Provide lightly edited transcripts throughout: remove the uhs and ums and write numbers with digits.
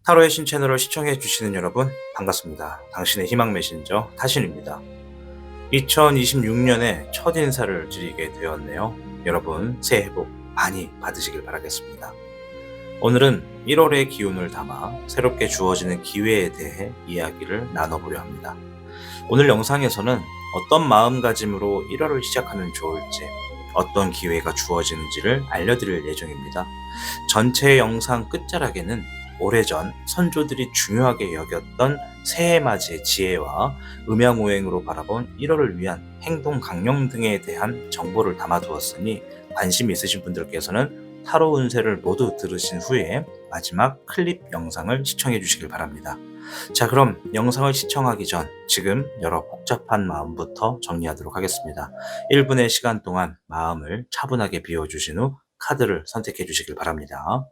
타로의 신 채널을 시청해 주시는 여러분 반갑습니다. 당신의 희망 메신저 타신입니다. 2026년에 첫 인사를 드리게 되었네요. 여러분 새해 복 많이 받으시길 바라겠습니다. 오늘은 1월의 기운을 담아 새롭게 주어지는 기회에 대해 이야기를 나눠보려 합니다. 오늘 영상에서는 어떤 마음가짐으로 1월을 시작하면 좋을지, 어떤 기회가 주어지는지를 알려드릴 예정입니다. 전체 영상 끝자락에는 오래전 선조들이 중요하게 여겼던 새해맞이의 지혜와 음양오행으로 바라본 1월을 위한 행동 강령 등에 대한 정보를 담아두었으니 관심 있으신 분들께서는 타로 운세를 모두 들으신 후에 마지막 클립 영상을 시청해 주시길 바랍니다. 자, 그럼 영상을 시청하기 전 지금 여러 복잡한 마음부터 정리하도록 하겠습니다. 1분의 시간 동안 마음을 차분하게 비워주신 후 카드를 선택해 주시길 바랍니다.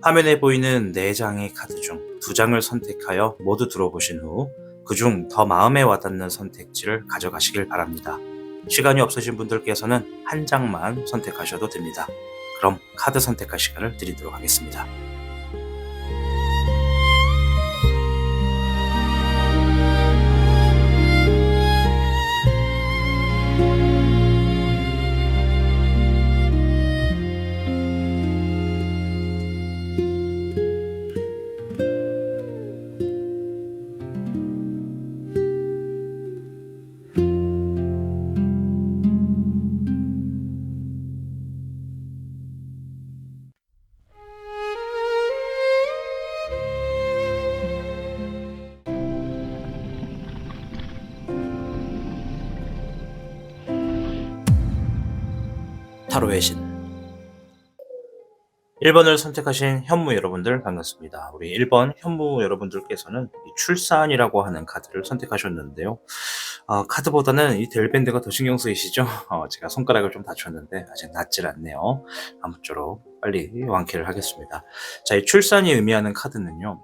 화면에 보이는 4장의 카드 중 2장을 선택하여 모두 들어보신 후 그중 더 마음에 와닿는 선택지를 가져가시길 바랍니다. 시간이 없으신 분들께서는 한 장만 선택하셔도 됩니다. 그럼 카드 선택할 시간을 드리도록 하겠습니다. 타로의 신 1번을 선택하신 현무 여러분들 반갑습니다. 우리 1번 현무 여러분들께서는 출산이라고 하는 카드를 선택하셨는데요. 카드보다는 이 델밴드가 더 신경 쓰이시죠? 제가 손가락을 좀 다쳤는데 아직 낫질 않네요. 아무쪼록 빨리 완쾌를 하겠습니다. 자, 이 출산이 의미하는 카드는요.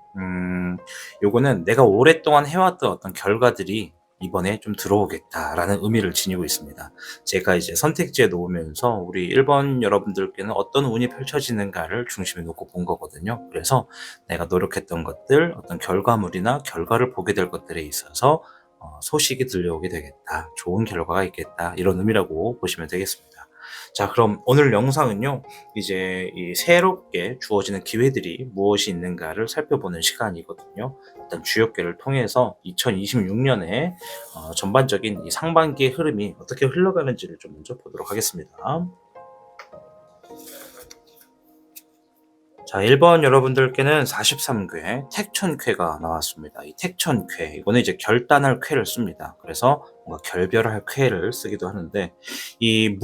요거는 내가 오랫동안 해왔던 어떤 결과들이 이번에 좀 들어오겠다라는 의미를 지니고 있습니다. 제가 이제 선택지에 놓으면서 우리 1번 여러분들께는 어떤 운이 펼쳐지는가를 중심에 놓고 본 거거든요. 그래서 내가 노력했던 것들, 어떤 결과물이나 결과를 보게 될 것들에 있어서 소식이 들려오게 되겠다, 좋은 결과가 있겠다, 이런 의미라고 보시면 되겠습니다. 자, 그럼 오늘 영상은요, 이제 이 새롭게 주어지는 기회들이 무엇이 있는가를 살펴보는 시간이거든요. 일단 주역계를 통해서 2026년에 전반적인 이 상반기의 흐름이 어떻게 흘러가는지를 좀 먼저 보도록 하겠습니다. 자, 1번 여러분들께는 43쾌 택천쾌가 나왔습니다. 이 택천쾌, 이거는 이제 결단할 쾌를 씁니다. 그래서 뭔가 결별할 쾌를 쓰기도 하는데, 이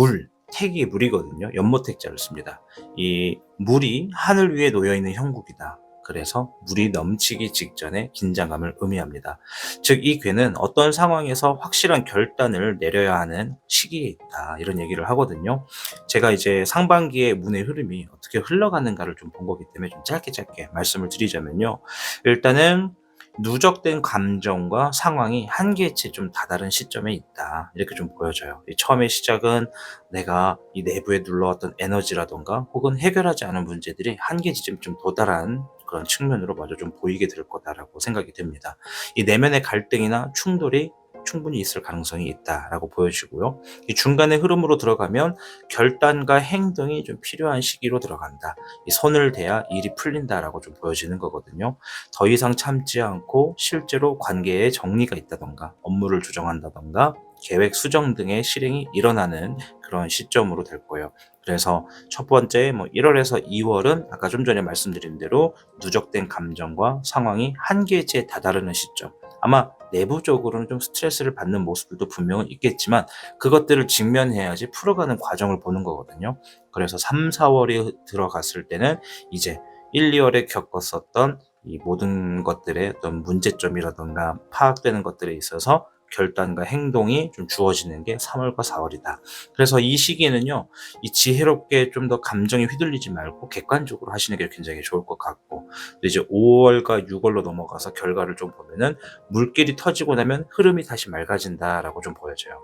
택이 물이거든요. 연모택자를 씁니다. 이 물이 하늘 위에 놓여있는 형국이다. 그래서 물이 넘치기 직전에 긴장감을 의미합니다. 즉, 이 괴는 어떤 상황에서 확실한 결단을 내려야 하는 시기에 있다, 이런 얘기를 하거든요. 제가 이제 상반기의 운의 흐름이 어떻게 흘러가는가를 좀 본 거기 때문에 좀 짧게 말씀을 드리자면요. 일단은 누적된 감정과 상황이 한계치 좀 다다른 시점에 있다, 이렇게 좀 보여져요. 처음의 시작은 내가 이 내부에 눌러왔던 에너지라던가 혹은 해결하지 않은 문제들이 한계치쯤 좀 도달한 그런 측면으로 마저 좀 보이게 될 거다라고 생각이 됩니다. 이 내면의 갈등이나 충돌이 충분히 있을 가능성이 있다라고 보여지고요. 이 중간에 흐름으로 들어가면 결단과 행동이 좀 필요한 시기로 들어간다. 이 손을 대야 일이 풀린다라고 좀 보여지는 거거든요. 더 이상 참지 않고 실제로 관계에 정리가 있다던가 업무를 조정한다던가 계획 수정 등의 실행이 일어나는 그런 시점으로 될 거예요. 그래서 첫 번째 1월에서 2월은 아까 좀 전에 말씀드린 대로 누적된 감정과 상황이 한계치에 다다르는 시점. 아마 내부적으로는 좀 스트레스를 받는 모습들도 분명은 있겠지만 그것들을 직면해야지 풀어가는 과정을 보는 거거든요. 그래서 3, 4월이 들어갔을 때는 이제 1, 2월에 겪었었던 이 모든 것들의 어떤 문제점이라든가 파악되는 것들에 있어서 결단과 행동이 좀 주어지는 게 3월과 4월이다. 그래서 이 시기에는요, 이 지혜롭게 좀 더 감정에 휘둘리지 말고 객관적으로 하시는 게 굉장히 좋을 것 같고, 이제 5월과 6월로 넘어가서 결과를 좀 보면은 물길이 터지고 나면 흐름이 다시 맑아진다라고 좀 보여져요.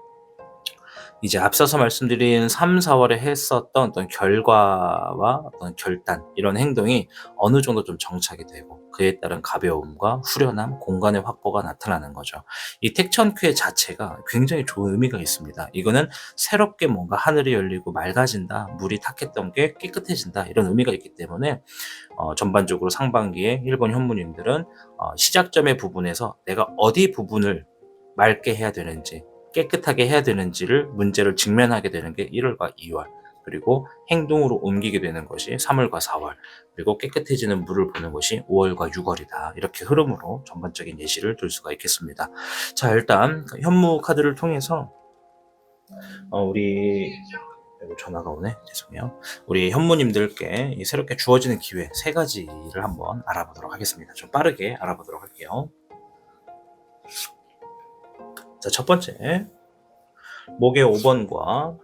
이제 앞서서 말씀드린 3, 4월에 했었던 어떤 결과와 어떤 결단 이런 행동이 어느 정도 좀 정착이 되고 그에 따른 가벼움과 후련함, 공간의 확보가 나타나는 거죠. 이 택천큐의 자체가 굉장히 좋은 의미가 있습니다. 이거는 새롭게 뭔가 하늘이 열리고 맑아진다, 물이 탁했던 게 깨끗해진다 이런 의미가 있기 때문에 전반적으로 상반기에 일본 현무님들은 시작점의 부분에서 내가 어디 부분을 맑게 해야 되는지 깨끗하게 해야 되는지를 문제를 직면하게 되는 게 1월과 2월, 그리고 행동으로 옮기게 되는 것이 3월과 4월, 그리고 깨끗해지는 물을 보는 것이 5월과 6월이다. 이렇게 흐름으로 전반적인 예시를 들 수가 있겠습니다. 자, 일단 현무 카드를 통해서 우리 전화가 오네. 죄송해요. 우리 현무님들께 이 새롭게 주어지는 기회 3가지를 한번 알아보도록 하겠습니다. 좀 빠르게 알아보도록 할게요. 자, 첫 번째, 목의 5번과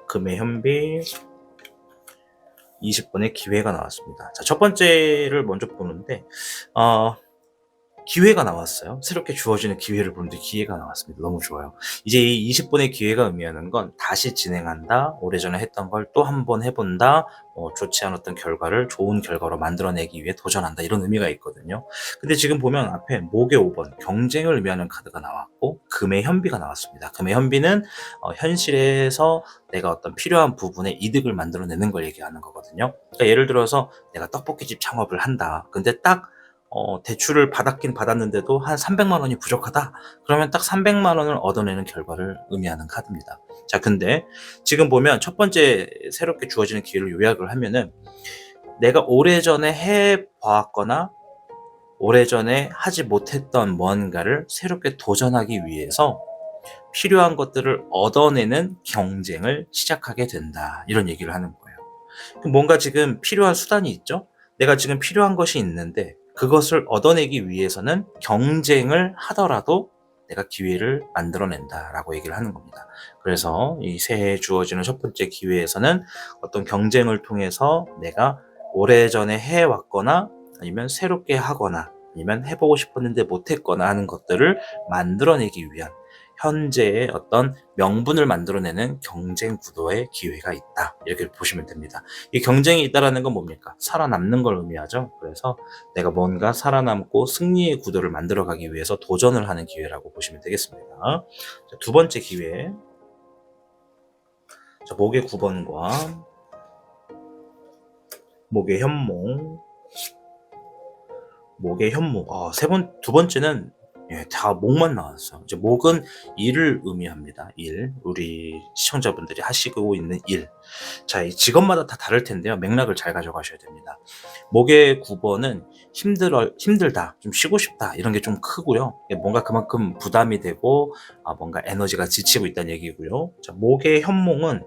금의 현비 20번의 기회가 나왔습니다. 자, 첫 번째를 먼저 보는데 기회가 나왔어요. 새롭게 주어지는 기회를 보는데 기회가 나왔습니다. 너무 좋아요. 이제 이 20번의 기회가 의미하는 건 다시 진행한다, 오래전에 했던 걸 또 한 번 해본다, 좋지 않았던 결과를 좋은 결과로 만들어내기 위해 도전한다, 이런 의미가 있거든요. 근데 지금 보면 앞에 목의 5번 경쟁을 의미하는 카드가 나왔고 금의 현비가 나왔습니다. 금의 현비는 현실에서 내가 어떤 필요한 부분에 이득을 만들어내는 걸 얘기하는 거거든요. 그러니까 예를 들어서 내가 떡볶이집 창업을 한다. 근데 딱 대출을 받았긴 받았는데도 한 300만 원이 부족하다. 그러면 딱 300만 원을 얻어내는 결과를 의미하는 카드입니다. 자, 근데 지금 보면 첫 번째 새롭게 주어지는 기회를 요약을 하면은 내가 오래전에 해보았거나 오래전에 하지 못했던 뭔가를 새롭게 도전하기 위해서 필요한 것들을 얻어내는 경쟁을 시작하게 된다. 이런 얘기를 하는 거예요. 뭔가 지금 필요한 수단이 있죠? 내가 지금 필요한 것이 있는데 그것을 얻어내기 위해서는 경쟁을 하더라도 내가 기회를 만들어낸다라고 얘기를 하는 겁니다. 그래서 이 새해에 주어지는 첫 번째 기회에서는 어떤 경쟁을 통해서 내가 오래전에 해왔거나 아니면 새롭게 하거나 아니면 해보고 싶었는데 못했거나 하는 것들을 만들어내기 위한 현재의 어떤 명분을 만들어내는 경쟁 구도의 기회가 있다. 이렇게 보시면 됩니다. 이 경쟁이 있다라는 건 뭡니까? 살아남는 걸 의미하죠. 그래서 내가 뭔가 살아남고 승리의 구도를 만들어가기 위해서 도전을 하는 기회라고 보시면 되겠습니다. 자, 두 번째 기회. 자, 목의 9번과 목의 현몽, 목의 현무. 두 번째는 다 목만 나왔어. 이제 목은 일을 의미합니다. 일. 우리 시청자분들이 하시고 있는 일. 자, 이 직업마다 다 다를 텐데요. 맥락을 잘 가져가셔야 됩니다. 목의 9번은 힘들다, 좀 쉬고 싶다, 이런 게 좀 크고요. 뭔가 그만큼 부담이 되고, 뭔가 에너지가 지치고 있다는 얘기고요. 자, 목의 현몽은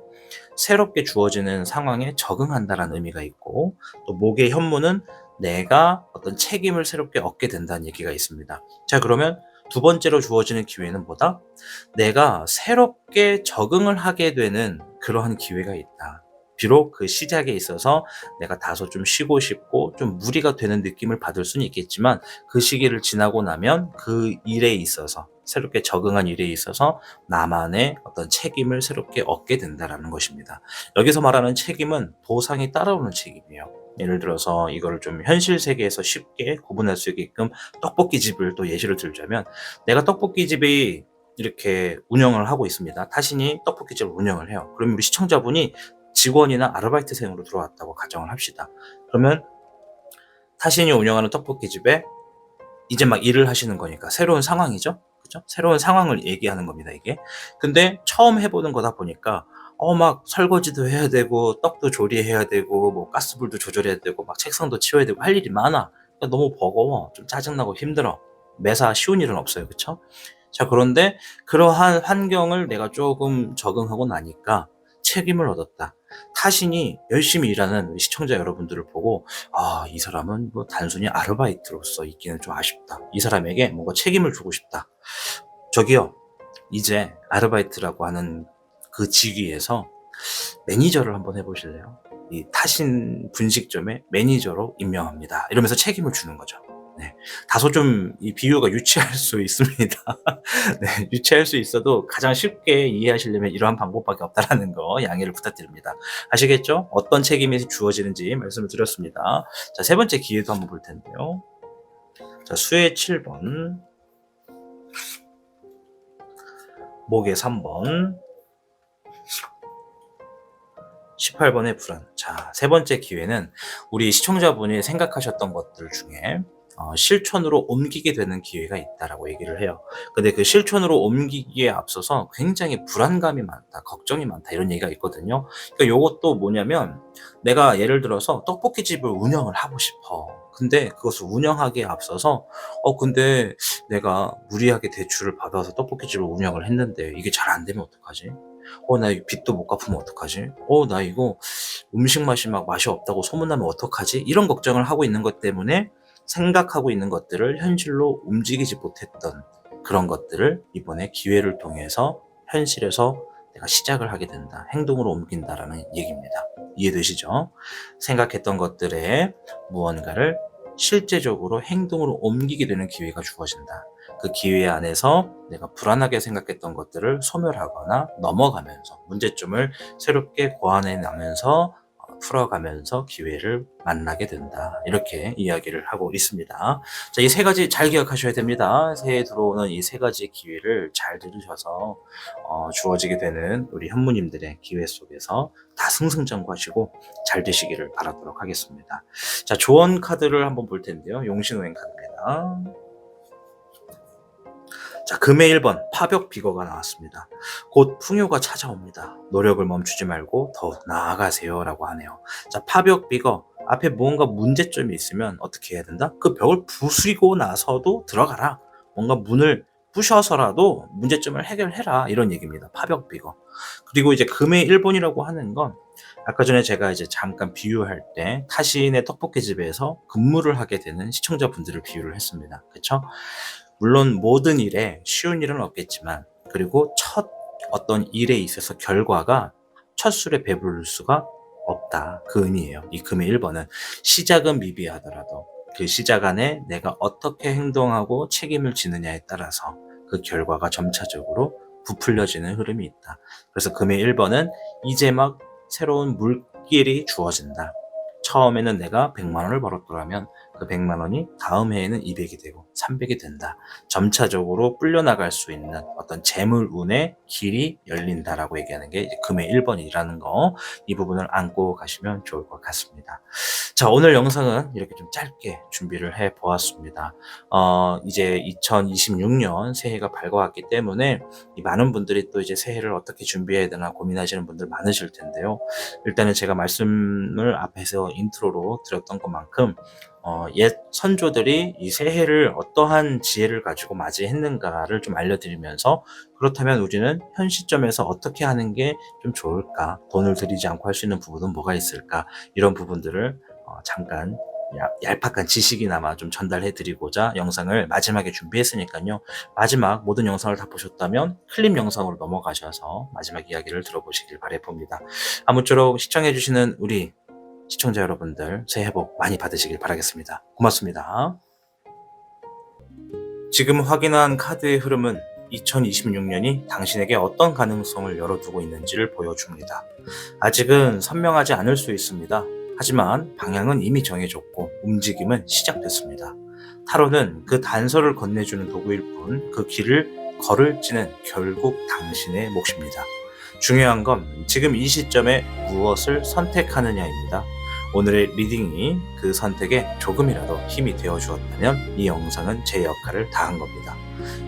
새롭게 주어지는 상황에 적응한다라는 의미가 있고, 또 목의 현무는 내가 어떤 책임을 새롭게 얻게 된다는 얘기가 있습니다. 자, 그러면 두 번째로 주어지는 기회는 뭐다? 내가 새롭게 적응을 하게 되는 그러한 기회가 있다. 비록 그 시작에 있어서 내가 다소 좀 쉬고 싶고 좀 무리가 되는 느낌을 받을 수는 있겠지만 그 시기를 지나고 나면 그 일에 있어서 새롭게 적응한 일에 있어서 나만의 어떤 책임을 새롭게 얻게 된다라는 것입니다. 여기서 말하는 책임은 보상이 따라오는 책임이에요. 예를 들어서 이거를 좀 현실 세계에서 쉽게 구분할 수 있게끔 떡볶이집을 또 예시로 들자면, 내가 떡볶이집이 이렇게 운영을 하고 있습니다. 타신이 떡볶이집을 운영을 해요. 그러면 우리 시청자분이 직원이나 아르바이트생으로 들어왔다고 가정을 합시다. 그러면 타신이 운영하는 떡볶이집에 이제 막 일을 하시는 거니까 새로운 상황이죠. 그죠? 새로운 상황을 얘기하는 겁니다, 이게. 근데 처음 해보는 거다 보니까 막 설거지도 해야 되고 떡도 조리해야 되고 뭐 가스불도 조절해야 되고 막 책상도 치워야 되고 할 일이 많아. 그러니까 너무 버거워. 좀 짜증나고 힘들어. 매사 쉬운 일은 없어요. 그쵸? 자, 그런데 그러한 환경을 내가 조금 적응하고 나니까 책임을 얻었다. 타신이 열심히 일하는 우리 시청자 여러분들을 보고, 이 사람은 뭐 단순히 아르바이트로서 있기는 좀 아쉽다. 이 사람에게 뭔가 책임을 주고 싶다. 저기요, 이제 아르바이트라고 하는 그 직위에서 매니저를 한번 해보실래요? 이 타신 분식점의 매니저로 임명합니다. 이러면서 책임을 주는 거죠. 네. 다소 좀 이 비유가 유치할 수 있습니다. 네, 유치할 수 있어도 가장 쉽게 이해하시려면 이러한 방법밖에 없다라는 거 양해를 부탁드립니다. 아시겠죠? 어떤 책임이 주어지는지 말씀을 드렸습니다. 자, 세 번째 기회도 한번 볼 텐데요. 자, 수의 7번, 목의 3번, 18번의 불안. 자, 세 번째 기회는 우리 시청자분이 생각하셨던 것들 중에 실천으로 옮기게 되는 기회가 있다라고 얘기를 해요. 근데 그 실천으로 옮기기에 앞서서 굉장히 불안감이 많다, 걱정이 많다, 이런 얘기가 있거든요. 그러니까 요것도 뭐냐면, 내가 예를 들어서 떡볶이집을 운영을 하고 싶어. 근데 그것을 운영하기에 앞서서 근데 내가 무리하게 대출을 받아서 떡볶이집을 운영을 했는데 이게 잘 안 되면 어떡하지? 나 이거 빚도 못 갚으면 어떡하지? 나 이거 음식 맛이 막 맛이 없다고 소문나면 어떡하지? 이런 걱정을 하고 있는 것 때문에 생각하고 있는 것들을 현실로 움직이지 못했던 그런 것들을 이번에 기회를 통해서 현실에서 내가 시작을 하게 된다. 행동으로 옮긴다라는 얘기입니다. 이해되시죠? 생각했던 것들에 무언가를 실제적으로 행동으로 옮기게 되는 기회가 주어진다. 그 기회 안에서 내가 불안하게 생각했던 것들을 소멸하거나 넘어가면서 문제점을 새롭게 고안해나면서 풀어가면서 기회를 만나게 된다. 이렇게 이야기를 하고 있습니다. 자, 이 세 가지 잘 기억하셔야 됩니다. 새해 들어오는 이 세 가지 기회를 잘 들으셔서 주어지게 되는 우리 현무님들의 기회 속에서 다 승승장구하시고 잘 되시기를 바라도록 하겠습니다. 자, 조언 카드를 한번 볼 텐데요. 용신호행 카드입니다. 자, 금의 1번 파벽 비거가 나왔습니다. 곧 풍요가 찾아옵니다. 노력을 멈추지 말고 더 나아가세요 라고 하네요. 자, 파벽 비거, 앞에 무언가 문제점이 있으면 어떻게 해야 된다? 그 벽을 부수고 나서도 들어가라. 뭔가 문을 부셔서라도 문제점을 해결해라, 이런 얘기입니다. 파벽 비거. 그리고 이제 금의 1번이라고 하는 건, 아까 전에 제가 이제 잠깐 비유할 때 타신의 떡볶이집에서 근무를 하게 되는 시청자분들을 비유를 했습니다. 그렇죠? 물론 모든 일에 쉬운 일은 없겠지만, 그리고 첫 어떤 일에 있어서 결과가 첫 술에 배부를 수가 없다, 그 의미예요. 이 금의 1번은 시작은 미비하더라도 그 시작 안에 내가 어떻게 행동하고 책임을 지느냐에 따라서 그 결과가 점차적으로 부풀려지는 흐름이 있다. 그래서 금의 1번은 이제 막 새로운 물길이 주어진다. 처음에는 내가 100만 원을 벌었더라면 그 100만 원이 다음 해에는 200이 되고 300이 된다. 점차적으로 불려나갈 수 있는 어떤 재물운의 길이 열린다라고 얘기하는 게 이제 금의 1번이라는 거, 이 부분을 안고 가시면 좋을 것 같습니다. 자, 오늘 영상은 이렇게 좀 짧게 준비를 해 보았습니다. 이제 2026년 새해가 밝아왔기 때문에 이 많은 분들이 또 이제 새해를 어떻게 준비해야 되나 고민하시는 분들 많으실 텐데요. 일단은 제가 말씀을 앞에서 인트로로 드렸던 것만큼 옛 선조들이 이 새해를 어떠한 지혜를 가지고 맞이했는가를 좀 알려드리면서, 그렇다면 우리는 현 시점에서 어떻게 하는 게 좀 좋을까? 돈을 들이지 않고 할 수 있는 부분은 뭐가 있을까? 이런 부분들을 잠깐 얄팍한 지식이나마 좀 전달해 드리고자 영상을 마지막에 준비했으니까요. 마지막 모든 영상을 다 보셨다면 클립 영상으로 넘어가셔서 마지막 이야기를 들어보시길 바라봅니다. 아무쪼록 시청해 주시는 우리 시청자 여러분들 새해 복 많이 받으시길 바라겠습니다. 고맙습니다. 지금 확인한 카드의 흐름은 2026년이 당신에게 어떤 가능성을 열어두고 있는지를 보여줍니다. 아직은 선명하지 않을 수 있습니다. 하지만 방향은 이미 정해졌고 움직임은 시작됐습니다. 타로는 그 단서를 건네주는 도구일 뿐 그 길을 걸을지는 결국 당신의 몫입니다. 중요한 건 지금 이 시점에 무엇을 선택하느냐입니다. 오늘의 리딩이 그 선택에 조금이라도 힘이 되어 주었다면 이 영상은 제 역할을 다한 겁니다.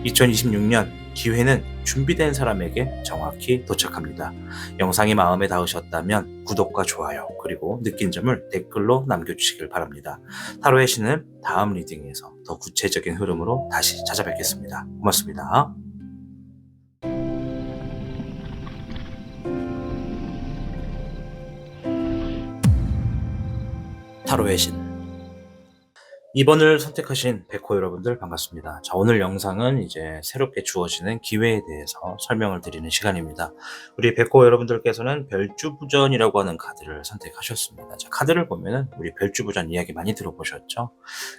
2026년 기회는 준비된 사람에게 정확히 도착합니다. 영상이 마음에 닿으셨다면 구독과 좋아요 그리고 느낀 점을 댓글로 남겨주시길 바랍니다. 타로의 신은 다음 리딩에서 더 구체적인 흐름으로 다시 찾아뵙겠습니다. 고맙습니다. 타로의 신 2번을 선택하신 백호 여러분들 반갑습니다. 자, 오늘 영상은 이제 새롭게 주어지는 기회에 대해서 설명을 드리는 시간입니다. 우리 백호 여러분들께서는 별주부전이라고 하는 카드를 선택하셨습니다. 자, 카드를 보면은 우리 별주부전 이야기 많이 들어보셨죠?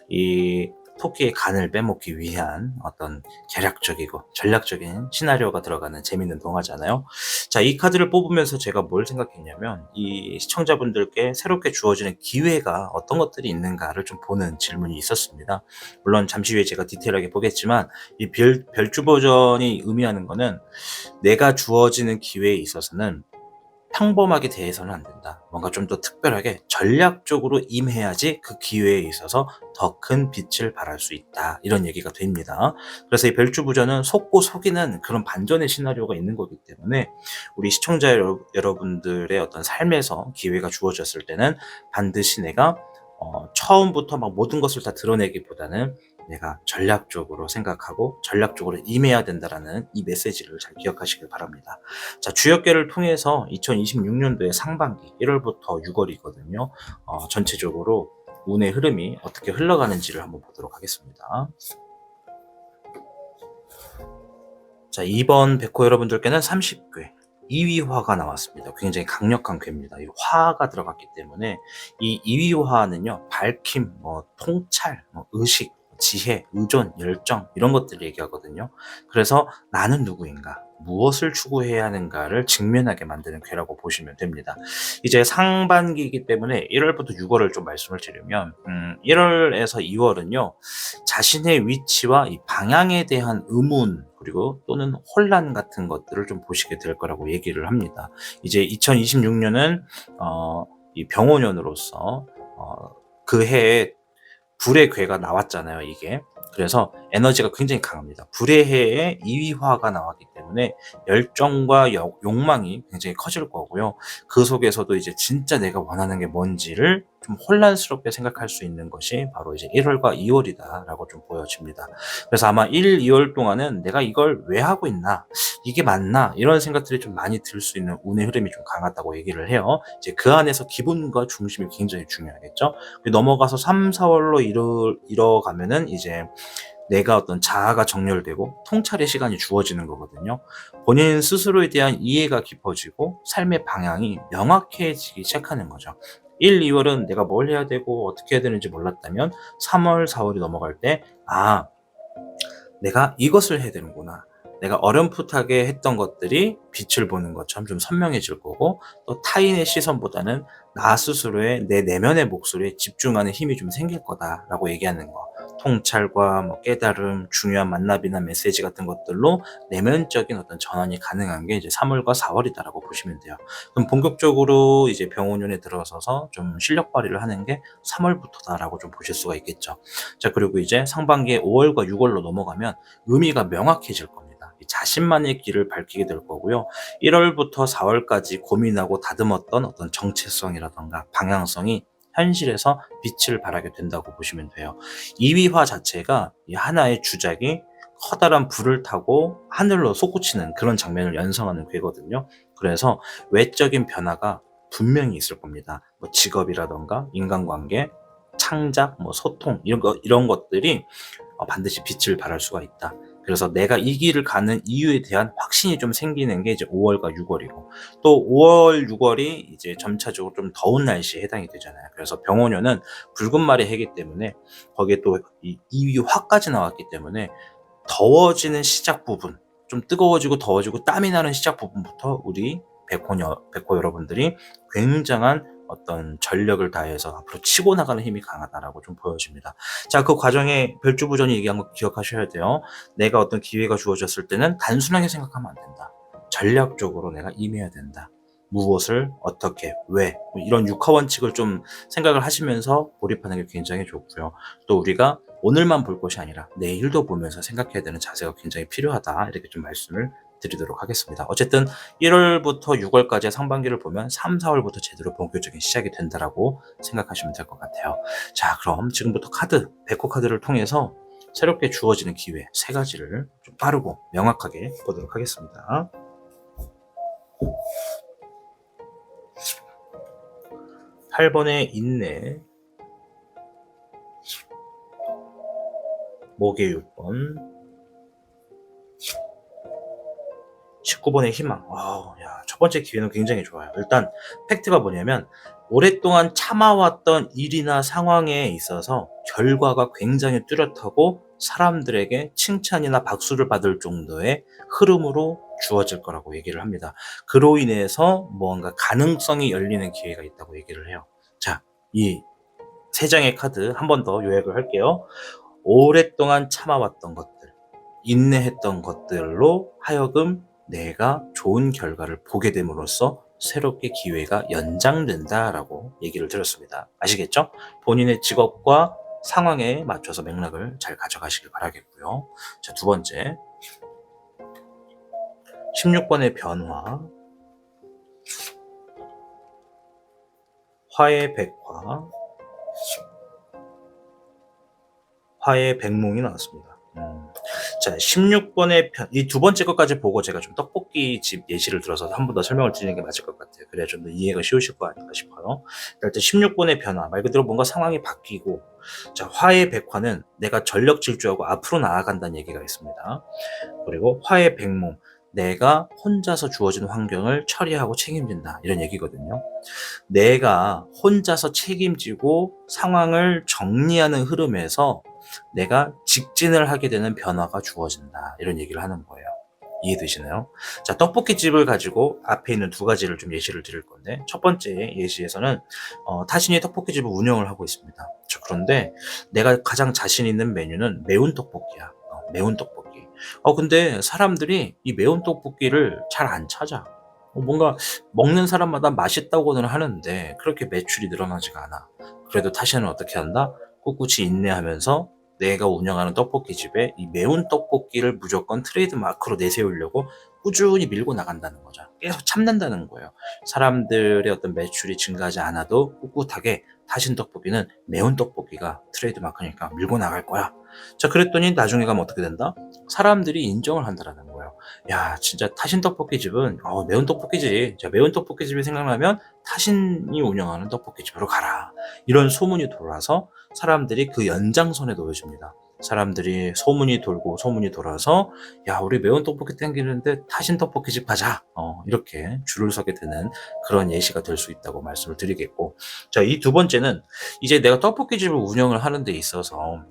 이 토끼의 간을 빼먹기 위한 어떤 계략적이고 전략적인 시나리오가 들어가는 재밌는 동화잖아요. 자, 이 카드를 뽑으면서 제가 뭘 생각했냐면 이 시청자분들께 새롭게 주어지는 기회가 어떤 것들이 있는가를 좀 보는 질문이 있었습니다. 물론 잠시 후에 제가 디테일하게 보겠지만 이 별주 버전이 의미하는 거는 내가 주어지는 기회에 있어서는 평범하게 대해서는 안 된다. 뭔가 좀 더 특별하게 전략적으로 임해야지 그 기회에 있어서 더 큰 빛을 발할 수 있다. 이런 얘기가 됩니다. 그래서 이 별주부전은 속고 속이는 그런 반전의 시나리오가 있는 거기 때문에 우리 시청자 여러분들의 어떤 삶에서 기회가 주어졌을 때는 반드시 내가 처음부터 막 모든 것을 다 드러내기보다는 내가 전략적으로 생각하고 전략적으로 임해야 된다라는 이 메시지를 잘 기억하시길 바랍니다. 자, 주역계를 통해서 2026년도의 상반기 1월부터 6월이거든요. 전체적으로 운의 흐름이 어떻게 흘러가는지를 한번 보도록 하겠습니다. 자, 2번 백호 여러분들께는 30궤 2위화가 나왔습니다. 굉장히 강력한 궤입니다. 이 화가 들어갔기 때문에 이 2위화는요, 밝힘, 통찰, 의식, 지혜, 의존, 열정 이런 것들을 얘기하거든요. 그래서 나는 누구인가, 무엇을 추구해야 하는가를 직면하게 만드는 궤라고 보시면 됩니다. 이제 상반기이기 때문에 1월부터 6월을 좀 말씀을 드리면 1월에서 2월은요, 자신의 위치와 이 방향에 대한 의문 그리고 또는 혼란 같은 것들을 좀 보시게 될 거라고 얘기를 합니다. 이제 2026년은 이 병원년으로서 그 해에 불의 궤가 나왔잖아요, 이게. 그래서 에너지가 굉장히 강합니다. 불의 해에 2위화가 나왔기 때문에 열정과 욕망이 굉장히 커질 거고요. 그 속에서도 이제 진짜 내가 원하는 게 뭔지를 좀 혼란스럽게 생각할 수 있는 것이 바로 이제 1월과 2월이다라고 좀 보여집니다. 그래서 아마 1, 2월 동안은 내가 이걸 왜 하고 있나? 이게 맞나? 이런 생각들이 좀 많이 들 수 있는 운의 흐름이 좀 강하다고 얘기를 해요. 이제 그 안에서 기분과 중심이 굉장히 중요하겠죠. 넘어가서 3, 4월로 이뤄가면은 이제 내가 어떤 자아가 정렬되고 통찰의 시간이 주어지는 거거든요. 본인 스스로에 대한 이해가 깊어지고 삶의 방향이 명확해지기 시작하는 거죠. 1, 2월은 내가 뭘 해야 되고 어떻게 해야 되는지 몰랐다면 3월, 4월이 넘어갈 때 내가 이것을 해야 되는구나. 내가 어렴풋하게 했던 것들이 빛을 보는 것처럼 좀 선명해질 거고 또 타인의 시선보다는 나 스스로의 내 내면의 목소리에 집중하는 힘이 좀 생길 거다라고 얘기하는 거. 통찰과 깨달음, 중요한 만납이나 메시지 같은 것들로 내면적인 어떤 전환이 가능한 게 이제 3월과 4월이다라고 보시면 돼요. 그럼 본격적으로 이제 병원년에 들어서서 좀 실력 발휘를 하는 게 3월부터다라고 좀 보실 수가 있겠죠. 자, 그리고 이제 상반기에 5월과 6월로 넘어가면 의미가 명확해질 겁니다. 자신만의 길을 밝히게 될 거고요. 1월부터 4월까지 고민하고 다듬었던 어떤 정체성이라던가 방향성이 현실에서 빛을 발하게 된다고 보시면 돼요. 이위화 자체가 이 하나의 주작이 커다란 불을 타고 하늘로 솟구치는 그런 장면을 연상하는 궤거든요. 그래서 외적인 변화가 분명히 있을 겁니다. 직업이라던가 인간관계, 창작, 소통 이런 것들이 반드시 빛을 발할 수가 있다. 그래서 내가 이 길을 가는 이유에 대한 확신이 좀 생기는 게 이제 5월과 6월이고 또 5월, 6월이 이제 점차적으로 좀 더운 날씨에 해당이 되잖아요. 그래서 병원년은 붉은 말의 해기 때문에 거기에 또 이 2위 화까지 나왔기 때문에 더워지는 시작 부분, 좀 뜨거워지고 더워지고 땀이 나는 시작 부분부터 우리 백호 여러분들이 굉장한 어떤 전력을 다해서 앞으로 치고 나가는 힘이 강하다라고 좀 보여집니다. 자, 그 과정에 별주부전이 얘기한 거 기억하셔야 돼요. 내가 어떤 기회가 주어졌을 때는 단순하게 생각하면 안 된다. 전략적으로 내가 임해야 된다. 무엇을 어떻게 왜 이런 육하 원칙을 좀 생각을 하시면서 몰입하는 게 굉장히 좋고요. 또 우리가 오늘만 볼 것이 아니라 내일도 보면서 생각해야 되는 자세가 굉장히 필요하다, 이렇게 좀 말씀을 드리도록 하겠습니다. 어쨌든 1월부터 6월까지의 상반기를 보면 3, 4월부터 제대로 본격적인 시작이 된다라고 생각하시면 될 것 같아요. 자, 그럼 지금부터 백호 카드를 통해서 새롭게 주어지는 기회 3가지를 좀 빠르고 명확하게 보도록 하겠습니다. 8번의 인내, 목의 6번, 19번의 희망. 첫 번째 기회는 굉장히 좋아요. 일단 팩트가 뭐냐면 오랫동안 참아왔던 일이나 상황에 있어서 결과가 굉장히 뚜렷하고 사람들에게 칭찬이나 박수를 받을 정도의 흐름으로 주어질 거라고 얘기를 합니다. 그로 인해서 뭔가 가능성이 열리는 기회가 있다고 얘기를 해요. 자, 이 3장의 카드 한 번 더 요약을 할게요. 오랫동안 참아왔던 것들, 인내했던 것들로 하여금 내가 좋은 결과를 보게 됨으로써 새롭게 기회가 연장된다라고 얘기를 드렸습니다. 아시겠죠? 본인의 직업과 상황에 맞춰서 맥락을 잘 가져가시길 바라겠고요. 자, 2번째, 16번의 변화, 화의 백화, 화의 백몽이 나왔습니다. 자, 16번의 이 2번째 것까지 보고 제가 좀 떡볶이 집 예시를 들어서 한 번 더 설명을 드리는 게 맞을 것 같아요. 그래야 좀 더 이해가 쉬우실 거 아닌가 싶어요. 일단 16번의 변화, 말 그대로 뭔가 상황이 바뀌고, 자, 화의 백화는 내가 전력 질주하고 앞으로 나아간다는 얘기가 있습니다. 그리고 화의 백몽, 내가 혼자서 주어진 환경을 처리하고 책임진다, 이런 얘기거든요. 내가 혼자서 책임지고 상황을 정리하는 흐름에서 내가 직진을 하게 되는 변화가 주어진다, 이런 얘기를 하는 거예요. 이해되시나요? 자, 떡볶이집을 가지고 앞에 있는 2가지를 좀 예시를 드릴 건데, 첫 번째 예시에서는 타신이 떡볶이집을 운영을 하고 있습니다. 그런데 내가 가장 자신 있는 메뉴는 매운 떡볶이야. 매운 떡볶이. 근데 사람들이 이 매운 떡볶이를 잘 안 찾아. 뭔가 먹는 사람마다 맛있다고는 하는데 그렇게 매출이 늘어나지가 않아. 그래도 타시는 어떻게 한다? 꿋꿋이 인내하면서 내가 운영하는 떡볶이집에 이 매운 떡볶이를 무조건 트레이드 마크로 내세우려고 꾸준히 밀고 나간다는 거죠. 계속 참는다는 거예요. 사람들의 어떤 매출이 증가하지 않아도 꿋꿋하게 타신 떡볶이는 매운 떡볶이가 트레이드 마크니까 밀고 나갈 거야. 자, 그랬더니 나중에 가면 어떻게 된다? 사람들이 인정을 한다라는 거예요. 야, 진짜 타신 떡볶이집은 매운 떡볶이지. 자, 매운 떡볶이집이 생각나면 타신이 운영하는 떡볶이집으로 가라. 이런 소문이 돌아서 사람들이 그 연장선에 놓여집니다. 사람들이 소문이 돌고 소문이 돌아서 야, 우리 매운 떡볶이 땡기는데 타신 떡볶이집 가자. 이렇게 줄을 서게 되는 그런 예시가 될 수 있다고 말씀을 드리겠고, 자, 이 2번째는 이제 내가 떡볶이집을 운영을 하는 데 있어서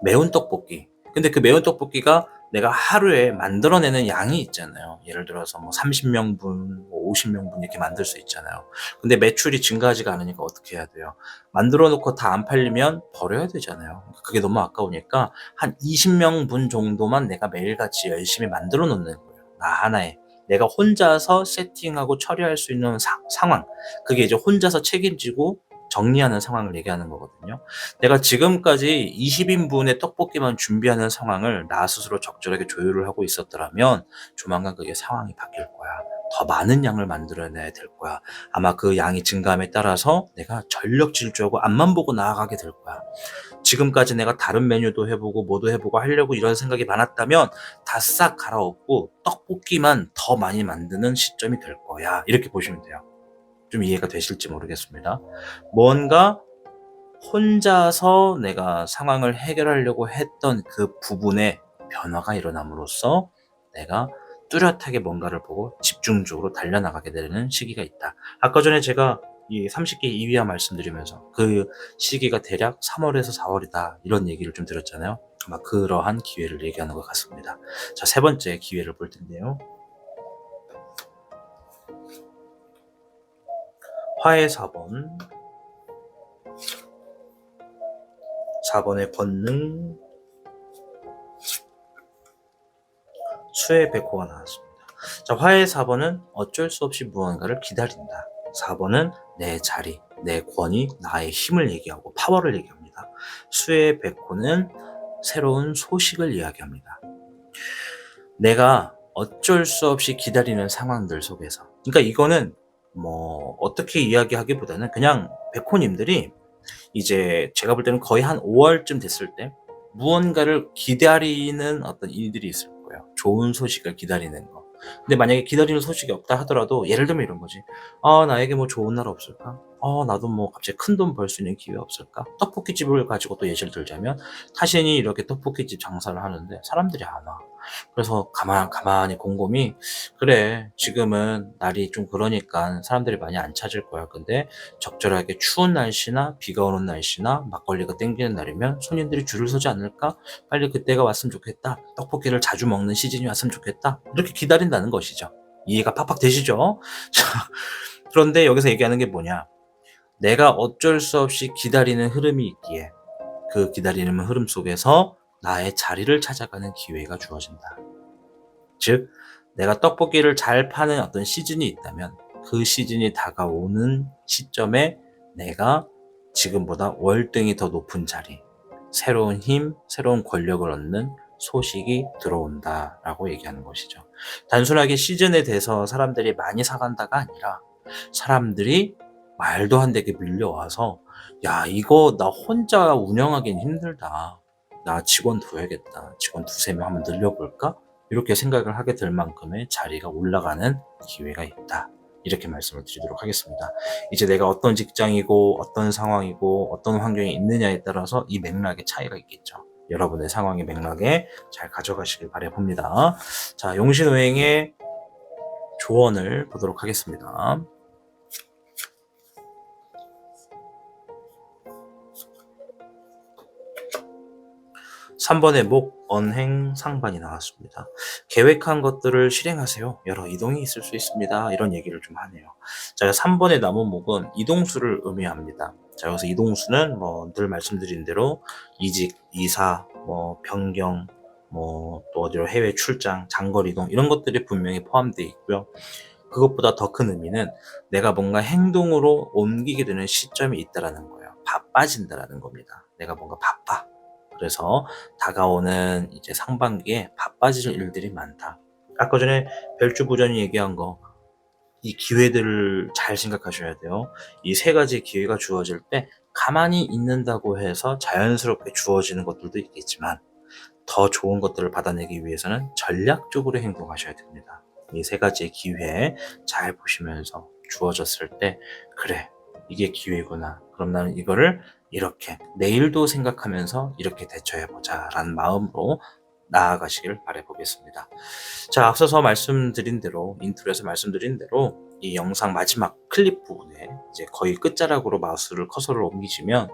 매운 떡볶이. 근데 그 매운 떡볶이가 내가 하루에 만들어내는 양이 있잖아요. 예를 들어서 뭐 30명분, 뭐 50명분 이렇게 만들 수 있잖아요. 근데 매출이 증가하지가 않으니까 어떻게 해야 돼요? 만들어 놓고 다 안 팔리면 버려야 되잖아요. 그게 너무 아까우니까 한 20명분 정도만 내가 매일같이 열심히 만들어 놓는 거예요. 나 하나에. 내가 혼자서 세팅하고 처리할 수 있는 상황. 그게 이제 혼자서 책임지고 정리하는 상황을 얘기하는 거거든요. 내가 지금까지 20인분의 떡볶이만 준비하는 상황을 나 스스로 적절하게 조율을 하고 있었더라면 조만간 그게 상황이 바뀔 거야. 더 많은 양을 만들어내야 될 거야. 아마 그 양이 증가함에 따라서 내가 전력 질주하고 앞만 보고 나아가게 될 거야. 지금까지 내가 다른 메뉴도 해보고 뭐도 해보고 하려고 이런 생각이 많았다면 다 싹 갈아엎고 떡볶이만 더 많이 만드는 시점이 될 거야. 이렇게 보시면 돼요. 좀 이해가 되실지 모르겠습니다. 뭔가 혼자서 내가 상황을 해결하려고 했던 그 부분에 변화가 일어남으로써 내가 뚜렷하게 뭔가를 보고 집중적으로 달려나가게 되는 시기가 있다. 아까 전에 제가 이 30개 이위야 말씀드리면서 그 시기가 대략 3월에서 4월이다, 이런 얘기를 좀 드렸잖아요. 아마 그러한 기회를 얘기하는 것 같습니다. 자, 3번째 기회를 볼 텐데요. 화의 4번, 4번의 권능, 수의 백호가 나왔습니다. 자, 화의 4번은 어쩔 수 없이 무언가를 기다린다. 4번은 내 자리, 내 권위, 나의 힘을 얘기하고 파워를 얘기합니다. 수의 백호는 새로운 소식을 이야기합니다. 내가 어쩔 수 없이 기다리는 상황들 속에서, 그러니까 이거는 뭐 어떻게 이야기하기보다는 그냥 백호님들이 이제 제가 볼 때는 거의 한 5월쯤 됐을 때 무언가를 기다리는 어떤 일들이 있을 거예요. 좋은 소식을 기다리는 거. 근데 만약에 기다리는 소식이 없다 하더라도 예를 들면 이런 거지. 나에게 뭐 좋은 날 없을까? 나도 뭐 갑자기 큰 돈 벌 수 있는 기회 없을까? 떡볶이집을 가지고 또 예시를 들자면 타신이 이렇게 떡볶이집 장사를 하는데 사람들이 안 와. 그래서 가만히 곰곰이 그래, 지금은 날이 좀 그러니까 사람들이 많이 안 찾을 거야. 근데 적절하게 추운 날씨나 비가 오는 날씨나 막걸리가 땡기는 날이면 손님들이 줄을 서지 않을까? 빨리 그때가 왔으면 좋겠다. 떡볶이를 자주 먹는 시즌이 왔으면 좋겠다. 이렇게 기다린다는 것이죠. 이해가 팍팍 되시죠? 자, 그런데 여기서 얘기하는 게 뭐냐? 내가 어쩔 수 없이 기다리는 흐름이 있기에 그 기다리는 흐름 속에서 나의 자리를 찾아가는 기회가 주어진다. 즉, 내가 떡볶이를 잘 파는 어떤 시즌이 있다면 그 시즌이 다가오는 시점에 내가 지금보다 월등히 더 높은 자리, 새로운 힘, 새로운 권력을 얻는 소식이 들어온다라고 얘기하는 것이죠. 단순하게 시즌에 대해서 사람들이 많이 사간다가 아니라 사람들이 말도 안 되게 밀려와서 야, 이거 나 혼자 운영하기는 힘들다. 나 직원 둬야겠다. 직원 두세 명 한번 늘려볼까? 이렇게 생각을 하게 될 만큼의 자리가 올라가는 기회가 있다. 이렇게 말씀을 드리도록 하겠습니다. 이제 내가 어떤 직장이고 어떤 상황이고 어떤 환경에 있느냐에 따라서 이 맥락의 차이가 있겠죠. 여러분의 상황의 맥락에 잘 가져가시길 바라봅니다. 자, 용신오행의 조언을 보도록 하겠습니다. 3번의 목, 언행, 상반이 나왔습니다. 계획한 것들을 실행하세요. 여러 이동이 있을 수 있습니다. 이런 얘기를 좀 하네요. 자, 3번의 나무 목은 이동수를 의미합니다. 자, 여기서 이동수는 뭐 늘 말씀드린 대로 이직, 이사, 뭐 변경, 뭐 또 어디로 해외 출장, 장거리 이동 이런 것들이 분명히 포함되어 있고요. 그것보다 더 큰 의미는 내가 뭔가 행동으로 옮기게 되는 시점이 있다라는 거예요. 바빠진다라는 겁니다. 내가 뭔가 바빠. 그래서 다가오는 이제 상반기에 바빠질 일들이 많다. 아까 전에 별주부전이 얘기한 거, 이 기회들을 잘 생각하셔야 돼요. 이 세 가지 기회가 주어질 때 가만히 있는다고 해서 자연스럽게 주어지는 것들도 있겠지만 더 좋은 것들을 받아내기 위해서는 전략적으로 행동하셔야 됩니다. 이 세 가지의 기회 잘 보시면서 주어졌을 때 그래, 이게 기회구나. 그럼 나는 이거를 이렇게 내일도 생각하면서 이렇게 대처해보자 라는 마음으로 나아가시길 바라보겠습니다. 자, 앞서서 말씀드린 대로, 인트로에서 말씀드린 대로 이 영상 마지막 클립 부분에 이제 거의 끝자락으로 마우스를 커서를 옮기시면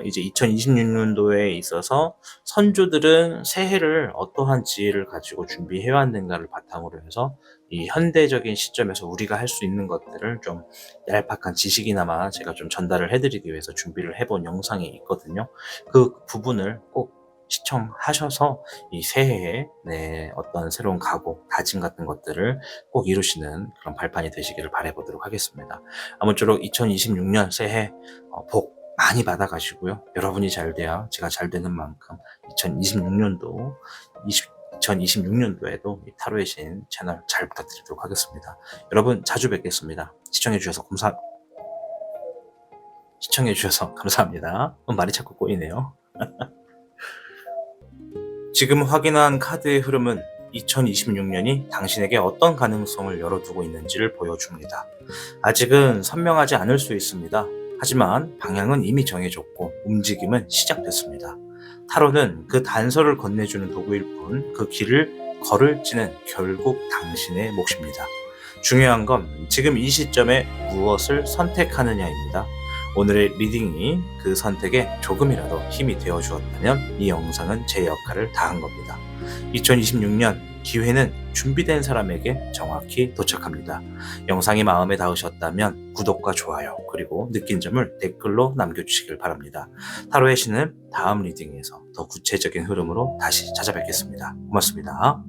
이제 2026년도에 있어서 선조들은 새해를 어떠한 지혜를 가지고 준비해왔는가를 바탕으로 해서 이 현대적인 시점에서 우리가 할 수 있는 것들을 좀 얄팍한 지식이나마 제가 좀 전달을 해드리기 위해서 준비를 해본 영상이 있거든요. 그 부분을 꼭 시청하셔서 이 새해에 어떤 새로운 각오, 다짐 같은 것들을 꼭 이루시는 그런 발판이 되시기를 바라보도록 하겠습니다. 아무쪼록 2026년 새해 복 많이 받아가시고요. 여러분이 잘 돼야 제가 잘 되는 만큼 2026년도에도 이 타로의 신 채널 잘 부탁드리도록 하겠습니다. 여러분 자주 뵙겠습니다. 시청해주셔서 감사합니다. 말이 자꾸 꼬이네요. 지금 확인한 카드의 흐름은 2026년이 당신에게 어떤 가능성을 열어두고 있는지를 보여줍니다. 아직은 선명하지 않을 수 있습니다. 하지만 방향은 이미 정해졌고 움직임은 시작됐습니다. 타로는 그 단서를 건네주는 도구일 뿐 그 길을 걸을지는 결국 당신의 몫입니다. 중요한 건 지금 이 시점에 무엇을 선택하느냐입니다. 오늘의 리딩이 그 선택에 조금이라도 힘이 되어 주었다면 이 영상은 제 역할을 다한 겁니다. 2026년 기회는 준비된 사람에게 정확히 도착합니다. 영상이 마음에 닿으셨다면 구독과 좋아요 그리고 느낀 점을 댓글로 남겨주시길 바랍니다. 타로의 신은 다음 리딩에서 더 구체적인 흐름으로 다시 찾아뵙겠습니다. 고맙습니다.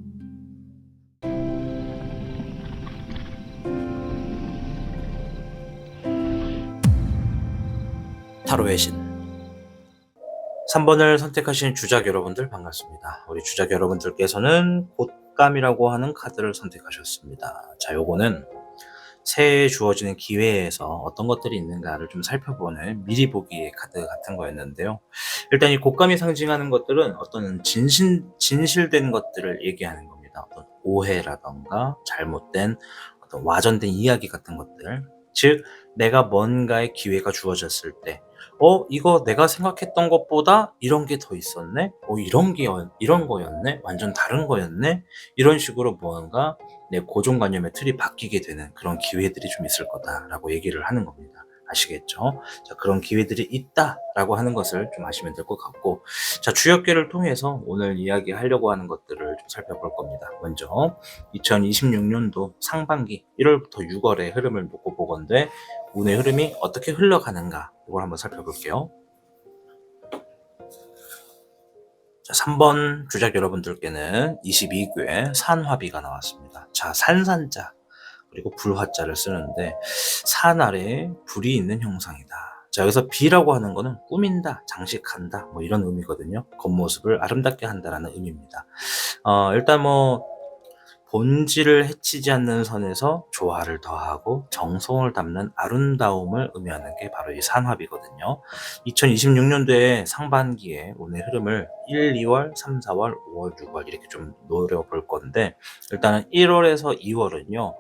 타로의 신 3번을 선택하신 주작 여러분들 반갑습니다. 우리 주작 여러분들께서는 곶감이라고 하는 카드를 선택하셨습니다. 자, 요거는 새해에 주어지는 기회에서 어떤 것들이 있는가를 좀 살펴보는 미리 보기의 카드 같은 거였는데요. 일단 이 곶감이 상징하는 것들은 어떤 진실된 것들을 얘기하는 겁니다. 어떤 오해라던가 잘못된 어떤 와전된 이야기 같은 것들. 즉, 내가 뭔가의 기회가 주어졌을 때 이거 내가 생각했던 것보다 이런 게 더 있었네? 이런 거였네? 완전 다른 거였네? 이런 식으로 뭔가 내 고정관념의 틀이 바뀌게 되는 그런 기회들이 좀 있을 거다라고 얘기를 하는 겁니다. 아시겠죠? 자, 그런 기회들이 있다라고 하는 것을 좀 아시면 될 것 같고, 자, 주역계를 통해서 오늘 이야기하려고 하는 것들을 좀 살펴볼 겁니다. 먼저 2026년도 상반기 1월부터 6월의 흐름을 놓고 보건데 운의 흐름이 어떻게 흘러가는가 이걸 한번 살펴볼게요. 자, 3번 주작 여러분들께는 22궤 산화비가 나왔습니다. 자, 산산자 그리고 불화자를 쓰는데 산 아래에 불이 있는 형상이다. 자, 여기서 비라고 하는 거는 꾸민다, 장식한다 뭐 이런 의미거든요. 겉모습을 아름답게 한다라는 의미입니다. 일단 본질을 해치지 않는 선에서 조화를 더하고 정성을 담는 아름다움을 의미하는 게 바로 이 산화비거든요. 2026년도에 상반기에 운의 흐름을 1, 2월, 3, 4월, 5월, 6월 이렇게 좀 노려볼 건데 일단은 1월에서 2월은요.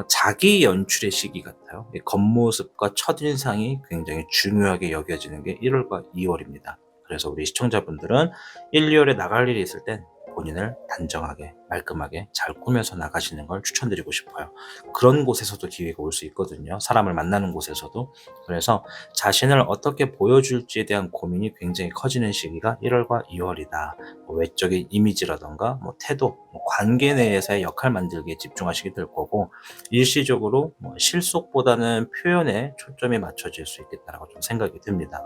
자기 연출의 시기 같아요. 겉모습과 첫인상이 굉장히 중요하게 여겨지는 게 1월과 2월입니다. 그래서 우리 시청자분들은 1, 2월에 나갈 일이 있을 땐 본인을 단정하게 말끔하게 잘 꾸며서 나가시는 걸 추천드리고 싶어요. 그런 곳에서도 기회가 올 수 있거든요. 사람을 만나는 곳에서도. 그래서 자신을 어떻게 보여줄지에 대한 고민이 굉장히 커지는 시기가 1월과 2월이다. 외적인 이미지라던가 태도, 관계 내에서의 역할 만들기에 집중하시게 될 거고 일시적으로 실속보다는 표현에 초점이 맞춰질 수 있겠다라고 좀 생각이 듭니다.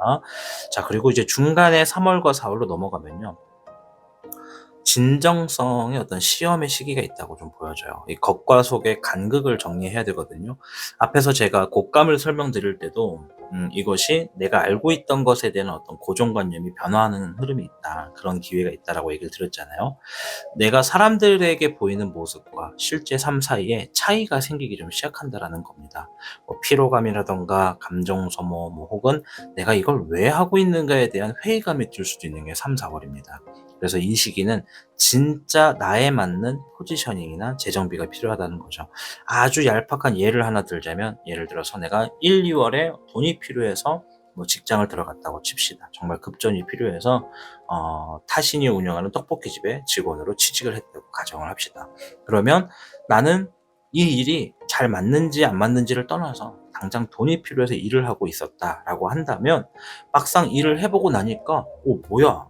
자, 그리고 이제 중간에 3월과 4월로 넘어가면요. 진정성의 어떤 시험의 시기가 있다고 좀 보여져요. 이 겉과 속의 간극을 정리해야 되거든요. 앞에서 제가 곶감을 설명드릴 때도 이것이 내가 알고 있던 것에 대한 어떤 고정관념이 변화하는 흐름이 있다. 그런 기회가 있다라고 얘기를 드렸잖아요. 내가 사람들에게 보이는 모습과 실제 삶 사이에 차이가 생기기 좀 시작한다라는 겁니다. 피로감이라던가 감정 소모, 혹은 내가 이걸 왜 하고 있는가에 대한 회의감이 들 수도 있는 게 3, 4월입니다. 그래서 이 시기는 진짜 나에 맞는 포지셔닝이나 재정비가 필요하다는 거죠. 아주 얄팍한 예를 하나 들자면 예를 들어서 내가 1, 2월에 돈이 필요해서 직장을 들어갔다고 칩시다. 정말 급전이 필요해서 타신이 운영하는 떡볶이집에 직원으로 취직을 했다고 가정을 합시다. 그러면 나는 이 일이 잘 맞는지 안 맞는지를 떠나서 당장 돈이 필요해서 일을 하고 있었다라고 한다면 막상 일을 해보고 나니까 뭐야,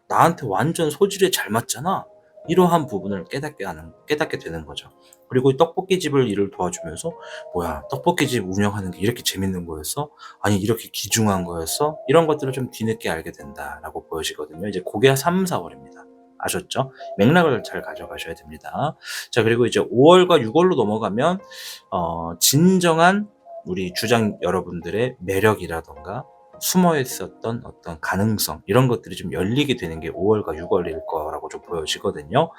나한테 완전 소질에 잘 맞잖아. 이러한 부분을 깨닫게 되는 거죠. 그리고 떡볶이집을 일을 도와주면서 뭐야, 떡볶이집 운영하는 게 이렇게 재밌는 거였어? 아니, 이렇게 귀중한 거였어? 이런 것들을 좀 뒤늦게 알게 된다라고 보여지거든요. 이제 그게 3, 4월입니다. 아셨죠? 맥락을 잘 가져가셔야 됩니다. 자, 그리고 이제 5월과 6월로 넘어가면 진정한 우리 주장 여러분들의 매력이라던가 숨어 있었던 어떤 가능성 이런 것들이 좀 열리게 되는 게 5월과 6월일 거라고 좀 보여지거든요.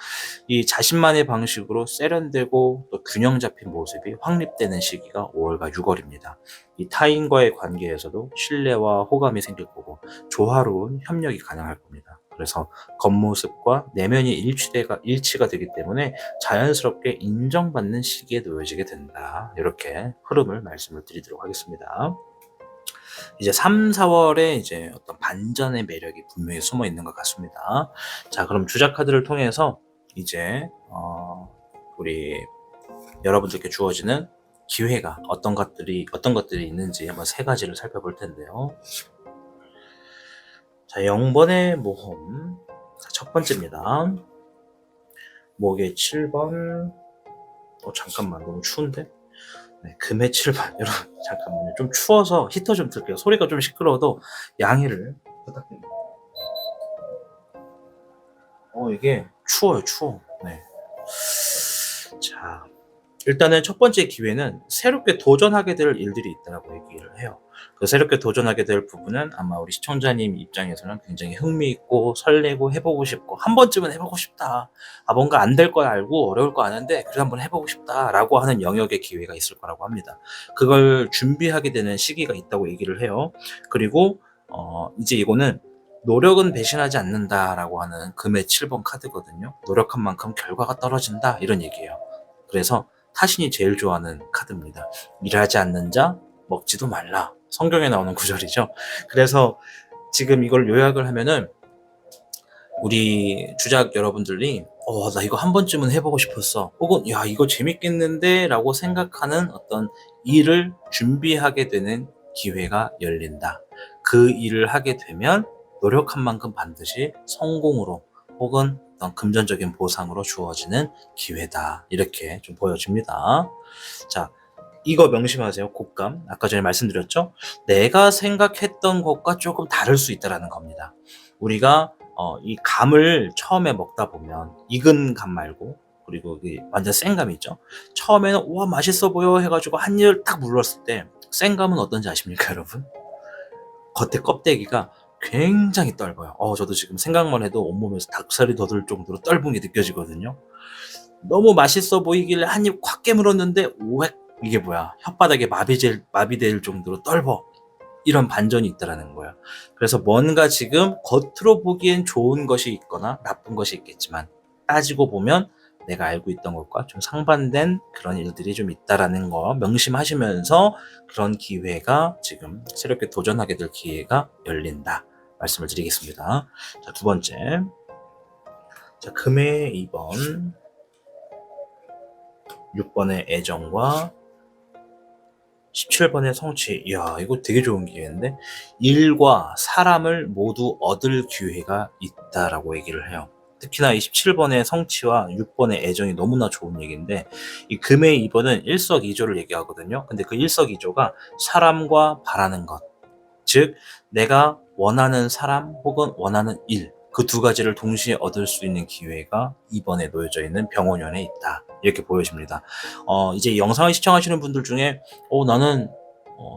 이 자신만의 방식으로 세련되고 또 균형 잡힌 모습이 확립되는 시기가 5월과 6월입니다. 이 타인과의 관계에서도 신뢰와 호감이 생길 거고 조화로운 협력이 가능할 겁니다. 그래서 겉모습과 내면이 일치가 되기 때문에 자연스럽게 인정받는 시기에 놓여지게 된다. 이렇게 흐름을 말씀을 드리도록 하겠습니다. 이제 3, 4월에 이제 어떤 반전의 매력이 분명히 숨어 있는 것 같습니다. 자, 그럼 주작 카드를 통해서 이제 우리 여러분들께 주어지는 기회가 어떤 것들이 있는지 한번 세 가지를 살펴볼 텐데요. 자, 0번의 모험. 자, 첫 번째입니다. 목의 7번. 잠깐만, 너무 추운데? 네, 금의 7번. 여러분, 잠깐만요. 좀 추워서 히터 좀 틀게요. 소리가 좀 시끄러워도 양해를 부탁드립니다. 이게 추워요, 추워. 네. 자, 일단은 첫 번째 기회는 새롭게 도전하게 될 일들이 있다고 얘기를 해요. 그 새롭게 도전하게 될 부분은 아마 우리 시청자님 입장에서는 굉장히 흥미있고 설레고 해보고 싶고 한 번쯤은 해보고 싶다. 뭔가 안 될 거 알고 어려울 거 아는데 그래 한번 해보고 싶다라고 하는 영역의 기회가 있을 거라고 합니다. 그걸 준비하게 되는 시기가 있다고 얘기를 해요. 그리고 이제 이거는 노력은 배신하지 않는다라고 하는 금의 7번 카드거든요. 노력한 만큼 결과가 떨어진다 이런 얘기예요. 그래서 타신이 제일 좋아하는 카드입니다. 일하지 않는 자 먹지도 말라. 성경에 나오는 구절이죠. 그래서 지금 이걸 요약을 하면은 우리 주작 여러분들이 나 이거 한 번쯤은 해보고 싶었어. 혹은 야 이거 재밌겠는데 라고 생각하는 어떤 일을 준비하게 되는 기회가 열린다. 그 일을 하게 되면 노력한 만큼 반드시 성공으로 혹은 어떤 금전적인 보상으로 주어지는 기회다. 이렇게 좀 보여집니다. 자, 이거 명심하세요. 곶감. 아까 전에 말씀드렸죠? 내가 생각했던 것과 조금 다를 수 있다는 겁니다. 우리가 이 감을 처음에 먹다 보면 익은 감 말고 그리고 완전 센 감 있죠? 처음에는 와 맛있어 보여 해가지고 한 입을 딱 물렀을 때 센 감은 어떤지 아십니까 여러분? 겉에 껍데기가 굉장히 떫어요. 저도 지금 생각만 해도 온몸에서 닭살이 돋을 정도로 떫은 게 느껴지거든요. 너무 맛있어 보이길래 한 입 콱 깨물었는데 오획 이게 뭐야 혓바닥에 마비될 정도로 떫어. 이런 반전이 있다라는 거예요. 그래서 뭔가 지금 겉으로 보기엔 좋은 것이 있거나 나쁜 것이 있겠지만 따지고 보면 내가 알고 있던 것과 좀 상반된 그런 일들이 좀 있다라는 거 명심하시면서 그런 기회가 지금 새롭게 도전하게 될 기회가 열린다 말씀을 드리겠습니다. 자, 두 번째. 자, 금의 2번 6번의 애정과 17번의 성취. 이야, 이거 되게 좋은 기회인데 일과 사람을 모두 얻을 기회가 있다라고 얘기를 해요. 특히나 이 17번의 성취와 6번의 애정이 너무나 좋은 얘기인데 이 금의 2번은 일석이조를 얘기하거든요. 근데 그 일석이조가 사람과 바라는 것, 즉 내가 원하는 사람 혹은 원하는 일, 그 두 가지를 동시에 얻을 수 있는 기회가 이번에 놓여져 있는 병원연에 있다. 이렇게 보여집니다. 이제 영상을 시청하시는 분들 중에 나는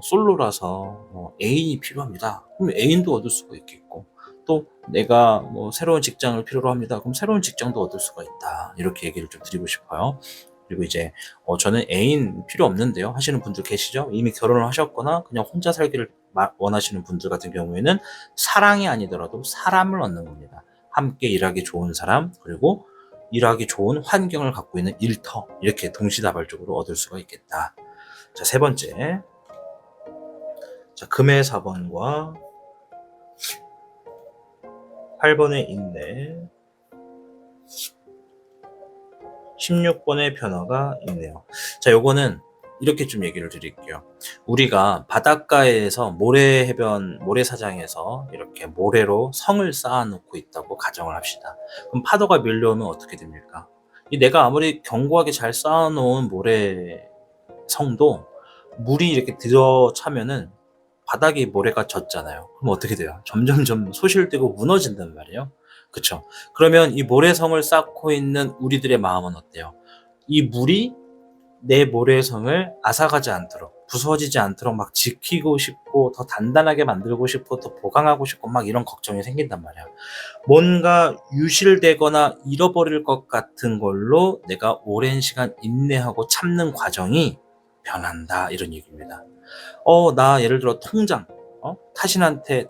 솔로라서 애인이 필요합니다. 그럼 애인도 얻을 수가 있겠고 또 내가 새로운 직장을 필요로 합니다. 그럼 새로운 직장도 얻을 수가 있다. 이렇게 얘기를 좀 드리고 싶어요. 그리고 이제 저는 애인 필요 없는데요 하시는 분들 계시죠? 이미 결혼을 하셨거나 그냥 혼자 살기를 원하시는 분들 같은 경우에는 사랑이 아니더라도 사람을 얻는 겁니다. 함께 일하기 좋은 사람 그리고 일하기 좋은 환경을 갖고 있는 일터 이렇게 동시다발적으로 얻을 수가 있겠다. 자, 세 번째. 자, 금의 4번과 8번의 인내 16번의 변화가 있네요. 자, 요거는 이렇게 좀 얘기를 드릴게요. 우리가 바닷가에서 모래사장에서 이렇게 모래로 성을 쌓아놓고 있다고 가정을 합시다. 그럼 파도가 밀려오면 어떻게 됩니까? 내가 아무리 견고하게 잘 쌓아놓은 모래성도 물이 이렇게 들어차면은 바닥에 모래가 젖잖아요. 그럼 어떻게 돼요? 점점점 소실되고 무너진단 말이에요. 그쵸? 그러면 이 모래성을 쌓고 있는 우리들의 마음은 어때요? 이 물이 내 모래성을 앗아가지 않도록 부서지지 않도록 막 지키고 싶고 더 단단하게 만들고 싶고 더 보강하고 싶고 막 이런 걱정이 생긴단 말이야. 뭔가 유실되거나 잃어버릴 것 같은 걸로 내가 오랜 시간 인내하고 참는 과정이 변한다 이런 얘기입니다. 나 예를 들어 통장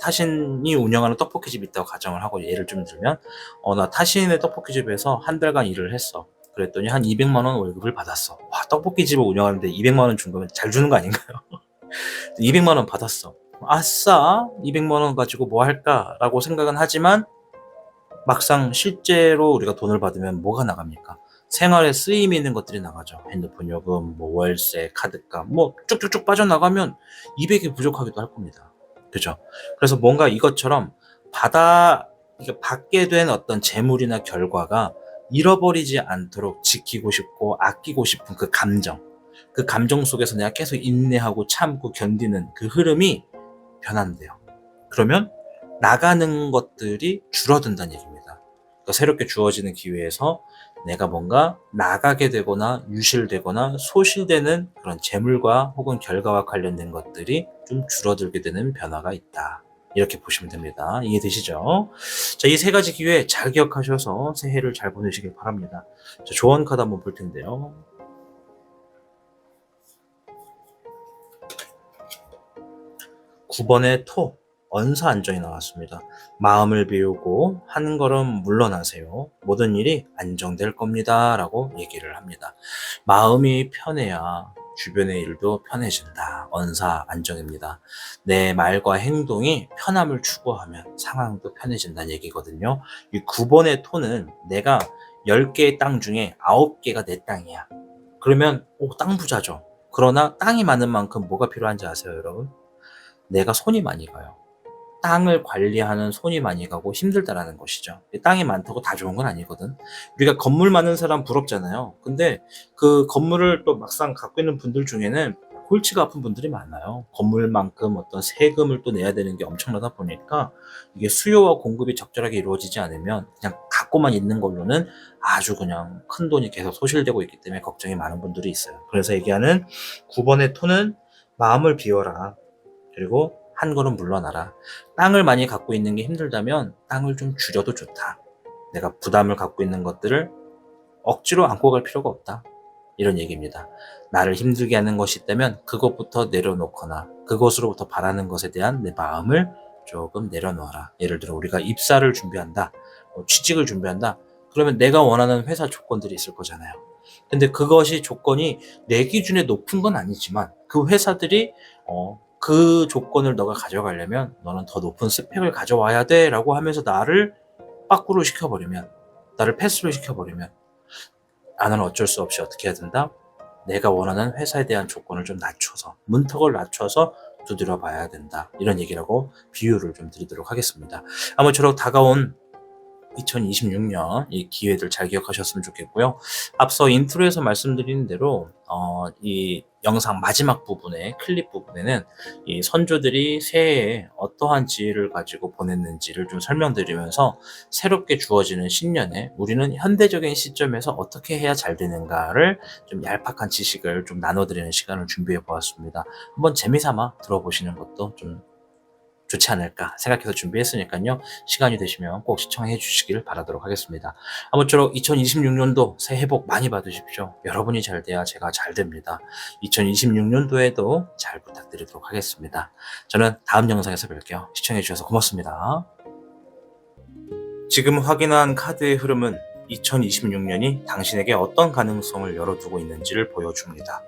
타신이 운영하는 떡볶이집 있다고 가정을 하고 예를 좀 들면 나 타신의 떡볶이집에서 한 달간 일을 했어. 그랬더니 한 200만 원 월급을 받았어. 와, 떡볶이집을 운영하는데 200만 원 준 거면 잘 주는 거 아닌가요? 200만 원 받았어. 아싸, 200만 원 가지고 뭐 할까라고 생각은 하지만 막상 실제로 우리가 돈을 받으면 뭐가 나갑니까? 생활에 쓰임이 있는 것들이 나가죠. 핸드폰 요금, 뭐 월세, 카드값, 뭐 쭉쭉쭉 빠져나가면 200이 부족하기도 할 겁니다. 그죠? 그래서 뭔가 이것처럼 이게 받게 된 어떤 재물이나 결과가 잃어버리지 않도록 지키고 싶고 아끼고 싶은 그 감정 속에서 내가 계속 인내하고 참고 견디는 그 흐름이 변한대요. 그러면 나가는 것들이 줄어든다는 얘기입니다. 그러니까 새롭게 주어지는 기회에서 내가 뭔가 나가게 되거나 유실되거나 소실되는 그런 재물과 혹은 결과와 관련된 것들이 좀 줄어들게 되는 변화가 있다. 이렇게 보시면 됩니다. 이해되시죠? 자, 이 세 가지 기회 잘 기억하셔서 새해를 잘 보내시길 바랍니다. 자, 조언 카드 한번 볼 텐데요. 9번의 토, 언사 안정이 나왔습니다. 마음을 비우고 한 걸음 물러나세요. 모든 일이 안정될 겁니다. 라고 얘기를 합니다. 마음이 편해야 주변의 일도 편해진다. 언사 안정입니다. 내 말과 행동이 편함을 추구하면 상황도 편해진다는 얘기거든요. 이 9번의 토는 내가 10개의 땅 중에 9개가 내 땅이야. 그러면 땅 부자죠. 그러나 땅이 많은 만큼 뭐가 필요한지 아세요, 여러분? 내가 손이 많이 가요. 땅을 관리하는 손이 많이 가고 힘들다라는 것이죠. 땅이 많다고 다 좋은 건 아니거든. 우리가 건물 많은 사람 부럽잖아요. 근데 그 건물을 또 막상 갖고 있는 분들 중에는 골치가 아픈 분들이 많아요. 건물만큼 어떤 세금을 또 내야 되는 게 엄청나다 보니까 이게 수요와 공급이 적절하게 이루어지지 않으면 그냥 갖고만 있는 걸로는 아주 그냥 큰 돈이 계속 소실되고 있기 때문에 걱정이 많은 분들이 있어요. 그래서 얘기하는 9번의 토는 마음을 비워라. 그리고 한 걸음 물러나라. 땅을 많이 갖고 있는 게 힘들다면 땅을 좀 줄여도 좋다. 내가 부담을 갖고 있는 것들을 억지로 안고 갈 필요가 없다. 이런 얘기입니다. 나를 힘들게 하는 것이 있다면 그것부터 내려놓거나 그것으로부터 바라는 것에 대한 내 마음을 조금 내려놓아라. 예를 들어 우리가 입사를 준비한다. 취직을 준비한다. 그러면 내가 원하는 회사 조건들이 있을 거잖아요. 근데 그것이 조건이 내 기준에 높은 건 아니지만 그 회사들이 그 조건을 너가 가져가려면 너는 더 높은 스펙을 가져와야 돼 라고 하면서 나를 빠꾸로 시켜버리면, 나를 패스로 시켜버리면 나는 어쩔 수 없이 어떻게 해야 된다? 내가 원하는 회사에 대한 조건을 좀 낮춰서, 문턱을 낮춰서 두드려 봐야 된다. 이런 얘기라고 비유를 좀 드리도록 하겠습니다. 아무쪼록 다가온 2026년 이 기회들 잘 기억하셨으면 좋겠고요. 앞서 인트로에서 말씀드린 대로 이 영상 마지막 부분에 클립 부분에는 이 선조들이 새해에 어떠한 지혜를 가지고 보냈는지를 좀 설명드리면서 새롭게 주어지는 신년에 우리는 현대적인 시점에서 어떻게 해야 잘 되는가를 좀 얄팍한 지식을 좀 나눠드리는 시간을 준비해 보았습니다. 한번 재미삼아 들어보시는 것도 좀 좋지 않을까 생각해서 준비했으니까요. 시간이 되시면 꼭 시청해 주시길 바라도록 하겠습니다. 아무쪼록 2026년도 새해 복 많이 받으십시오. 여러분이 잘 돼야 제가 잘 됩니다. 2026년도에도 잘 부탁드리도록 하겠습니다. 저는 다음 영상에서 뵐게요. 시청해 주셔서 고맙습니다. 지금 확인한 카드의 흐름은 2026년이 당신에게 어떤 가능성을 열어두고 있는지를 보여줍니다.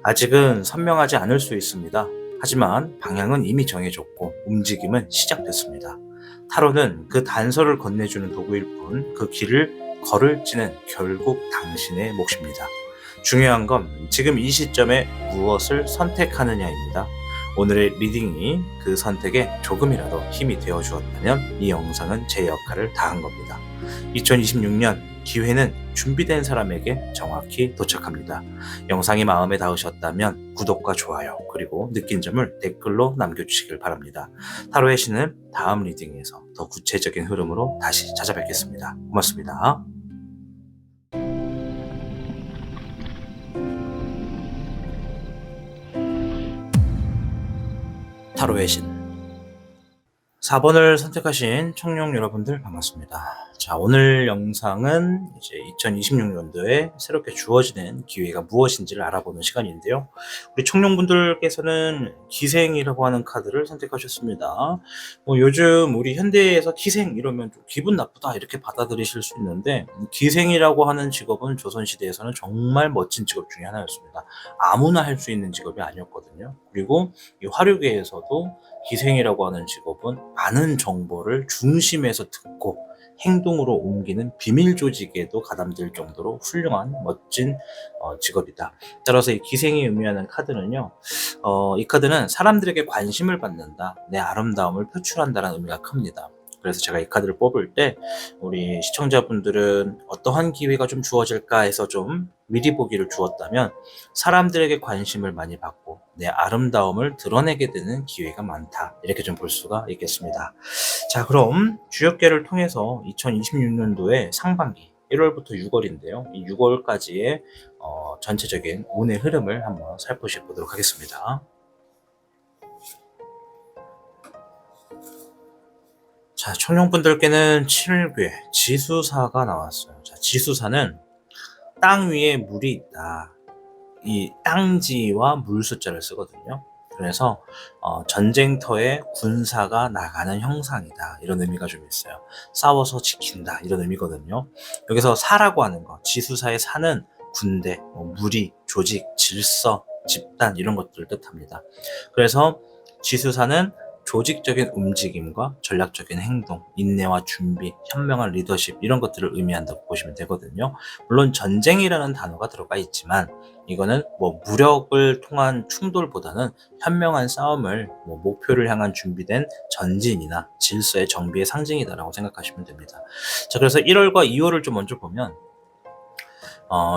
아직은 선명하지 않을 수 있습니다. 하지만 방향은 이미 정해졌고 움직임은 시작됐습니다. 타로는 그 단서를 건네주는 도구일 뿐 그 길을 걸을지는 결국 당신의 몫입니다. 중요한 건 지금 이 시점에 무엇을 선택하느냐입니다. 오늘의 리딩이 그 선택에 조금이라도 힘이 되어 주었다면 이 영상은 제 역할을 다한 겁니다. 2026년 기회는 준비된 사람에게 정확히 도착합니다. 영상이 마음에 닿으셨다면 구독과 좋아요 그리고 느낀 점을 댓글로 남겨주시길 바랍니다. 타로의 신은 다음 리딩에서 더 구체적인 흐름으로 다시 찾아뵙겠습니다. 고맙습니다. 타로의 신 4번을 선택하신 청룡 여러분들 반갑습니다. 자, 오늘 영상은 이제 2026년도에 새롭게 주어지는 기회가 무엇인지를 알아보는 시간인데요. 우리 청룡분들께서는 기생이라고 하는 카드를 선택하셨습니다. 요즘 우리 현대에서 기생 이러면 좀 기분 나쁘다 이렇게 받아들이실 수 있는데 기생이라고 하는 직업은 조선시대에서는 정말 멋진 직업 중에 하나였습니다. 아무나 할 수 있는 직업이 아니었거든요. 그리고 이 화류계에서도 기생이라고 하는 직업은 많은 정보를 중심에서 듣고 행동으로 옮기는 비밀 조직에도 가담될 정도로 훌륭한 멋진 직업이다. 따라서 이 기생이 의미하는 카드는요. 이 카드는 사람들에게 관심을 받는다, 내 아름다움을 표출한다는 의미가 큽니다. 그래서 제가 이 카드를 뽑을 때 우리 시청자분들은 어떠한 기회가 좀 주어질까 해서 좀 미리 보기를 주었다면 사람들에게 관심을 많이 받고 내 아름다움을 드러내게 되는 기회가 많다, 이렇게 좀 볼 수가 있겠습니다. 자, 그럼 주역계를 통해서 2026년도에 상반기 1월부터 6월인데요. 이 6월까지의 전체적인 운의 흐름을 한번 살펴보시 보도록 하겠습니다. 자, 청룡분들께는 7괴 지수사가 나왔어요. 자, 지수사는 땅 위에 물이 있다, 이 땅지와 물 숫자를 쓰거든요. 그래서 전쟁터에 군사가 나가는 형상이다, 이런 의미가 좀 있어요. 싸워서 지킨다, 이런 의미거든요. 여기서 사라고 하는 거, 지수사의 사는 군대, 무리, 조직, 질서, 집단, 이런 것들을 뜻합니다. 그래서 지수사는 조직적인 움직임과 전략적인 행동, 인내와 준비, 현명한 리더십, 이런 것들을 의미한다고 보시면 되거든요. 물론 전쟁이라는 단어가 들어가 있지만 이거는 무력을 통한 충돌보다는 현명한 싸움을, 목표를 향한 준비된 전진이나 질서의 정비의 상징이다라고 생각하시면 됩니다. 자, 그래서 1월과 2월을 좀 먼저 보면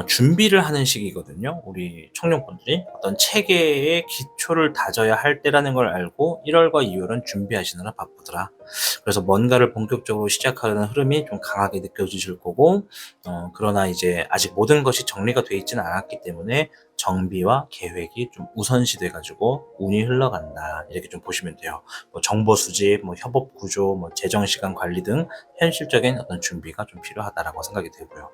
준비를 하는 시기거든요. 우리 청룡분들이 어떤 체계의 기초를 다져야 할 때라는 걸 알고 1월과 2월은 준비하시느라 바쁘더라. 그래서 뭔가를 본격적으로 시작하려는 흐름이 좀 강하게 느껴지실 거고, 그러나 이제 아직 모든 것이 정리가 되어 있지는 않았기 때문에 정비와 계획이 좀 우선시 돼가지고 운이 흘러간다, 이렇게 좀 보시면 돼요. 정보 수집, 협업 구조, 재정 시간 관리 등 현실적인 어떤 준비가 좀 필요하다라고 생각이 되고요.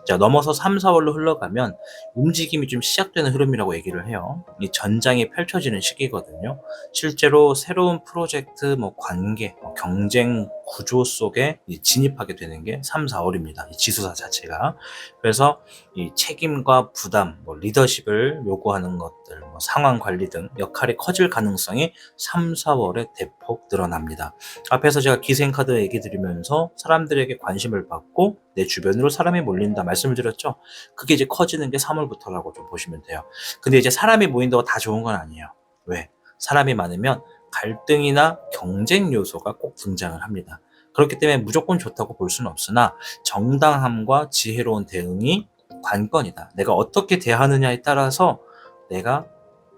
자, 넘어서 3, 4월로 흘러가면 움직임이 좀 시작되는 흐름이라고 얘기를 해요. 이 전장이 펼쳐지는 시기거든요. 실제로 새로운 프로젝트, 관계, 경쟁 구조 속에 진입하게 되는 게 3, 4월입니다. 이 지수사 자체가. 그래서 이 책임과 부담, 리더십을 요구하는 것들, 상황 관리 등 역할이 커질 가능성이 3, 4월에 대폭 늘어납니다. 앞에서 제가 기생카드 얘기 드리면서 사람들에게 관심을 받고 내 주변으로 사람이 몰린다 말씀을 드렸죠. 그게 이제 커지는 게 3월부터라고 좀 보시면 돼요. 근데 이제 사람이 모인다고 다 좋은 건 아니에요. 왜? 사람이 많으면 갈등이나 경쟁 요소가 꼭 등장을 합니다. 그렇기 때문에 무조건 좋다고 볼 수는 없으나 정당함과 지혜로운 대응이 관건이다. 내가 어떻게 대하느냐에 따라서 내가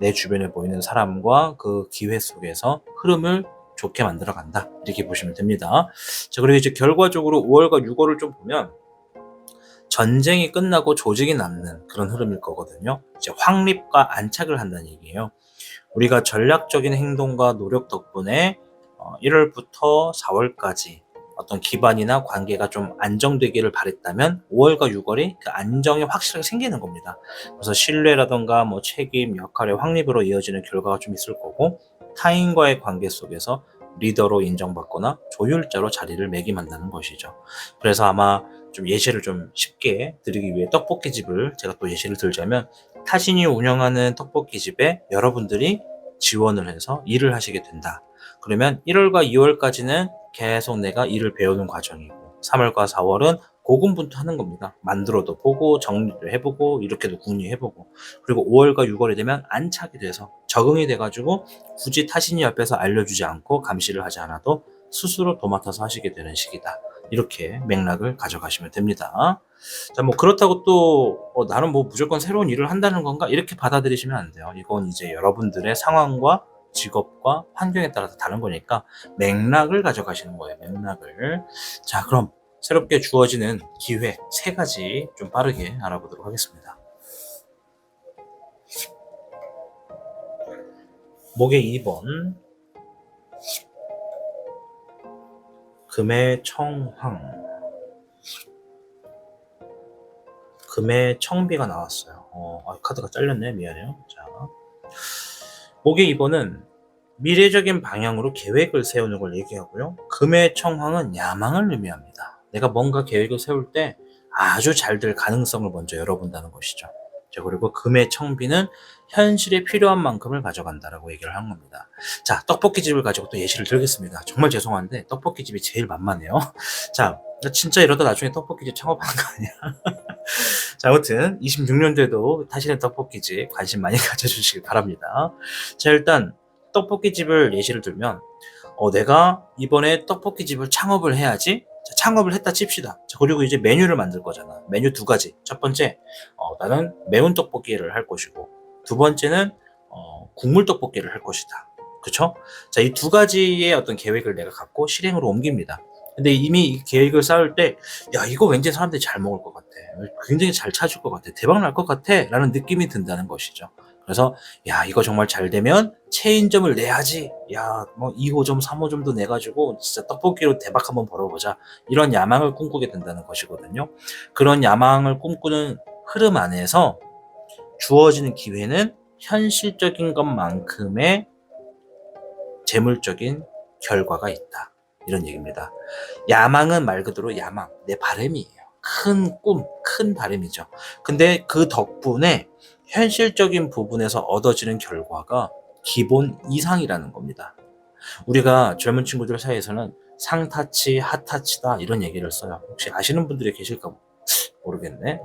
내 주변에 보이는 사람과 그 기회 속에서 흐름을 좋게 만들어 간다, 이렇게 보시면 됩니다. 자, 그리고 이제 결과적으로 5월과 6월을 좀 보면 전쟁이 끝나고 조직이 남는 그런 흐름일 거거든요. 이제 확립과 안착을 한다는 얘기예요. 우리가 전략적인 행동과 노력 덕분에 1월부터 4월까지 어떤 기반이나 관계가 좀 안정되기를 바랬다면 5월과 6월이 그 안정이 확실하게 생기는 겁니다. 그래서 신뢰라던가 책임, 역할의 확립으로 이어지는 결과가 좀 있을 거고, 타인과의 관계 속에서 리더로 인정받거나 조율자로 자리를 매김한다는 것이죠. 그래서 아마 좀 예시를 좀 쉽게 드리기 위해 떡볶이집을 제가 또 예시를 들자면, 타신이 운영하는 떡볶이집에 여러분들이 지원을 해서 일을 하시게 된다. 그러면 1월과 2월까지는 계속 내가 일을 배우는 과정이고, 3월과 4월은 고군분투하는 겁니다. 만들어도 보고 정리도 해보고 이렇게도 궁리해보고, 그리고 5월과 6월이 되면 안착이 돼서 적응이 돼가지고 굳이 타신이 옆에서 알려주지 않고 감시를 하지 않아도 스스로 도맡아서 하시게 되는 시기다. 이렇게 맥락을 가져가시면 됩니다. 자, 그렇다고 또 나는 무조건 새로운 일을 한다는 건가, 이렇게 받아들이시면 안 돼요. 이건 이제 여러분들의 상황과 직업과 환경에 따라서 다른 거니까 맥락을 가져가시는 거예요. 맥락을. 자, 그럼 새롭게 주어지는 기회 3가지 좀 빠르게 알아보도록 하겠습니다. 목의 2번 금의 청황, 금의 청비가 나왔어요. 카드가 잘렸네, 미안해요. 자, 목의 2번은 미래적인 방향으로 계획을 세우는 걸 얘기하고요. 금의 청황은 야망을 의미합니다. 내가 뭔가 계획을 세울 때 아주 잘 될 가능성을 먼저 열어본다는 것이죠. 자, 그리고 금의 청비는 현실에 필요한 만큼을 가져간다라고 얘기를 한 겁니다. 자, 떡볶이집을 가지고 또 예시를 들겠습니다. 정말 죄송한데 떡볶이집이 제일 만만해요. 자, 진짜 이러다 나중에 떡볶이집 창업하는 거 아니야? 자, 아무튼 26년도에도 다시는 떡볶이집 관심 많이 가져주시기 바랍니다. 자, 일단 떡볶이집을 예시를 들면 내가 이번에 떡볶이집을 창업을 해야지. 자, 창업을 했다 칩시다. 자, 그리고 이제 메뉴를 만들 거잖아. 메뉴 두 가지. 첫 번째, 나는 매운 떡볶이를 할 것이고, 두 번째는 국물 떡볶이를 할 것이다. 그쵸? 자, 이 두 가지의 어떤 계획을 내가 갖고 실행으로 옮깁니다. 근데 이미 이 계획을 쌓을 때, 야, 이거 왠지 사람들이 잘 먹을 것 같아. 굉장히 잘 찾을 것 같아. 대박 날 것 같아. 라는 느낌이 든다는 것이죠. 그래서 야, 이거 정말 잘 되면 체인점을 내야지. 야, 뭐 2호점, 3호점도 내가지고 진짜 떡볶이로 대박 한번 벌어보자. 이런 야망을 꿈꾸게 된다는 것이거든요. 그런 야망을 꿈꾸는 흐름 안에서 주어지는 기회는 현실적인 것만큼의 재물적인 결과가 있다. 이런 얘기입니다. 야망은 말 그대로 야망, 내 바람이에요. 큰 꿈, 큰 바람이죠. 근데 그 덕분에 현실적인 부분에서 얻어지는 결과가 기본 이상이라는 겁니다. 우리가 젊은 친구들 사이에서는 상타치, 핫타치다 이런 얘기를 써요. 혹시 아시는 분들이 계실까 모르겠네.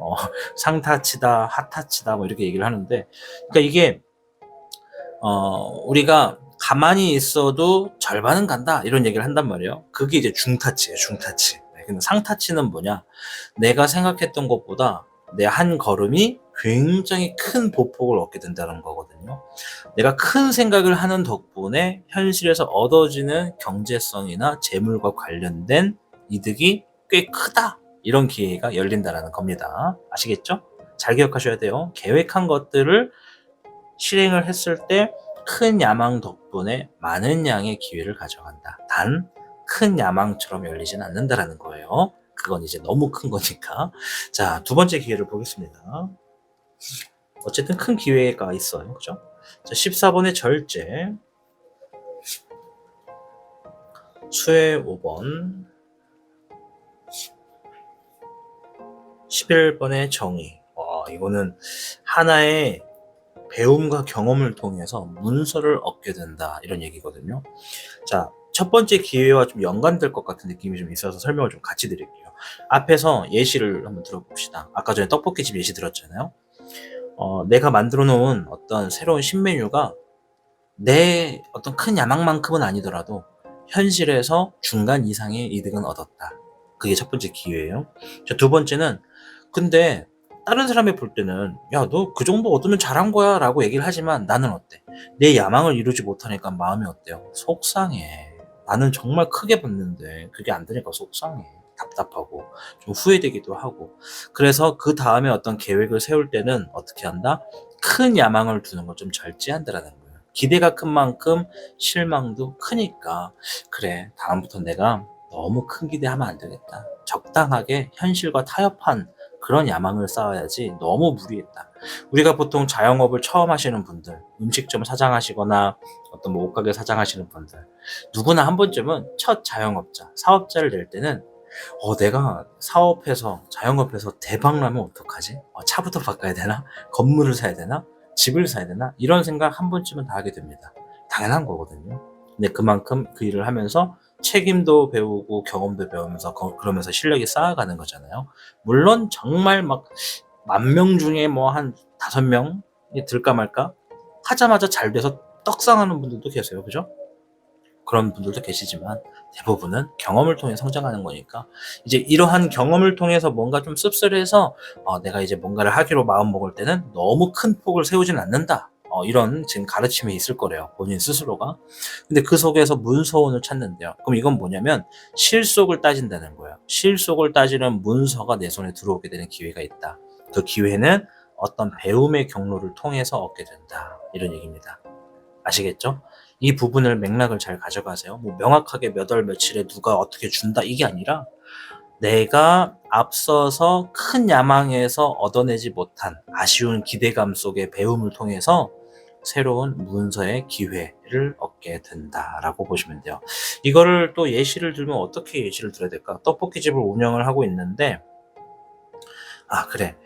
상타치다, 핫타치다 뭐 이렇게 얘기를 하는데, 그러니까 이게 우리가 가만히 있어도 절반은 간다 이런 얘기를 한단 말이에요. 그게 이제 중타치예요, 중타치. 근데 상타치는 뭐냐? 내가 생각했던 것보다 내 한 걸음이 굉장히 큰 보폭을 얻게 된다는 거거든요. 내가 큰 생각을 하는 덕분에 현실에서 얻어지는 경제성이나 재물과 관련된 이득이 꽤 크다. 이런 기회가 열린다는 겁니다. 아시겠죠? 잘 기억하셔야 돼요. 계획한 것들을 실행을 했을 때 큰 야망 덕분에 많은 양의 기회를 가져간다. 단 큰 야망처럼 열리진 않는다라는 거예요. 그건 이제 너무 큰 거니까. 자, 두 번째 기회를 보겠습니다. 어쨌든 큰 기회가 있어요. 그죠? 자, 14번의 절제. 수혜 5번. 11번의 정의. 이거는 하나의 배움과 경험을 통해서 문서를 얻게 된다. 이런 얘기거든요. 자, 첫 번째 기회와 좀 연관될 것 같은 느낌이 좀 있어서 설명을 좀 같이 드릴게요. 앞에서 예시를 한번 들어봅시다. 아까 전에 떡볶이집 예시 들었잖아요. 내가 만들어 놓은 어떤 새로운 신메뉴가 내 어떤 큰 야망만큼은 아니더라도 현실에서 중간 이상의 이득은 얻었다. 그게 첫 번째 기회예요. 자, 두 번째는 근데 다른 사람이 볼 때는 야, 너 그 정도 얻으면 잘한 거야 라고 얘기를 하지만 나는 어때? 내 야망을 이루지 못하니까 마음이 어때요? 속상해. 나는 정말 크게 봤는데 그게 안 되니까 속상해. 답답하고 좀 후회되기도 하고. 그래서 그 다음에 어떤 계획을 세울 때는 어떻게 한다? 큰 야망을 두는 걸 좀 절제한다라는 거예요. 기대가 큰 만큼 실망도 크니까 그래, 다음부터 내가 너무 큰 기대하면 안 되겠다. 적당하게 현실과 타협한 그런 야망을 쌓아야지 너무 무리했다. 우리가 보통 자영업을 처음 하시는 분들, 음식점 사장하시거나 어떤 뭐 옷가게 사장하시는 분들, 누구나 한 번쯤은 첫 자영업자, 사업자를 낼 때는 내가 사업해서 자영업해서 대박 나면 어떡하지? 차부터 바꿔야 되나? 건물을 사야 되나? 집을 사야 되나? 이런 생각 한 번쯤은 다 하게 됩니다. 당연한 거거든요. 근데 그만큼 그 일을 하면서 책임도 배우고 경험도 배우면서 그러면서 실력이 쌓아가는 거잖아요. 물론 정말 막 10,000명 중에 뭐 한 5명이 들까 말까 하자마자 잘 돼서 떡상하는 분들도 계세요. 그죠? 그런 분들도 계시지만 대부분은 경험을 통해 성장하는 거니까 이제 이러한 경험을 통해서 뭔가 좀 씁쓸해서 내가 이제 뭔가를 하기로 마음 먹을 때는 너무 큰 폭을 세우진 않는다. 이런 지금 가르침이 있을 거래요. 본인 스스로가. 근데 그 속에서 문서원을 찾는데요. 그럼 이건 뭐냐면 실속을 따진다는 거예요. 실속을 따지는 문서가 내 손에 들어오게 되는 기회가 있다. 그 기회는 어떤 배움의 경로를 통해서 얻게 된다. 이런 얘기입니다. 아시겠죠? 이 부분을 맥락을 잘 가져가세요. 뭐 명확하게 몇 월 며칠에 누가 어떻게 준다 이게 아니라 내가 앞서서 큰 야망에서 얻어내지 못한 아쉬운 기대감 속의 배움을 통해서 새로운 문서의 기회를 얻게 된다라고 보시면 돼요. 이거를 또 예시를 들면 어떻게 예시를 들어야 될까? 떡볶이집을 운영을 하고 있는데 그래.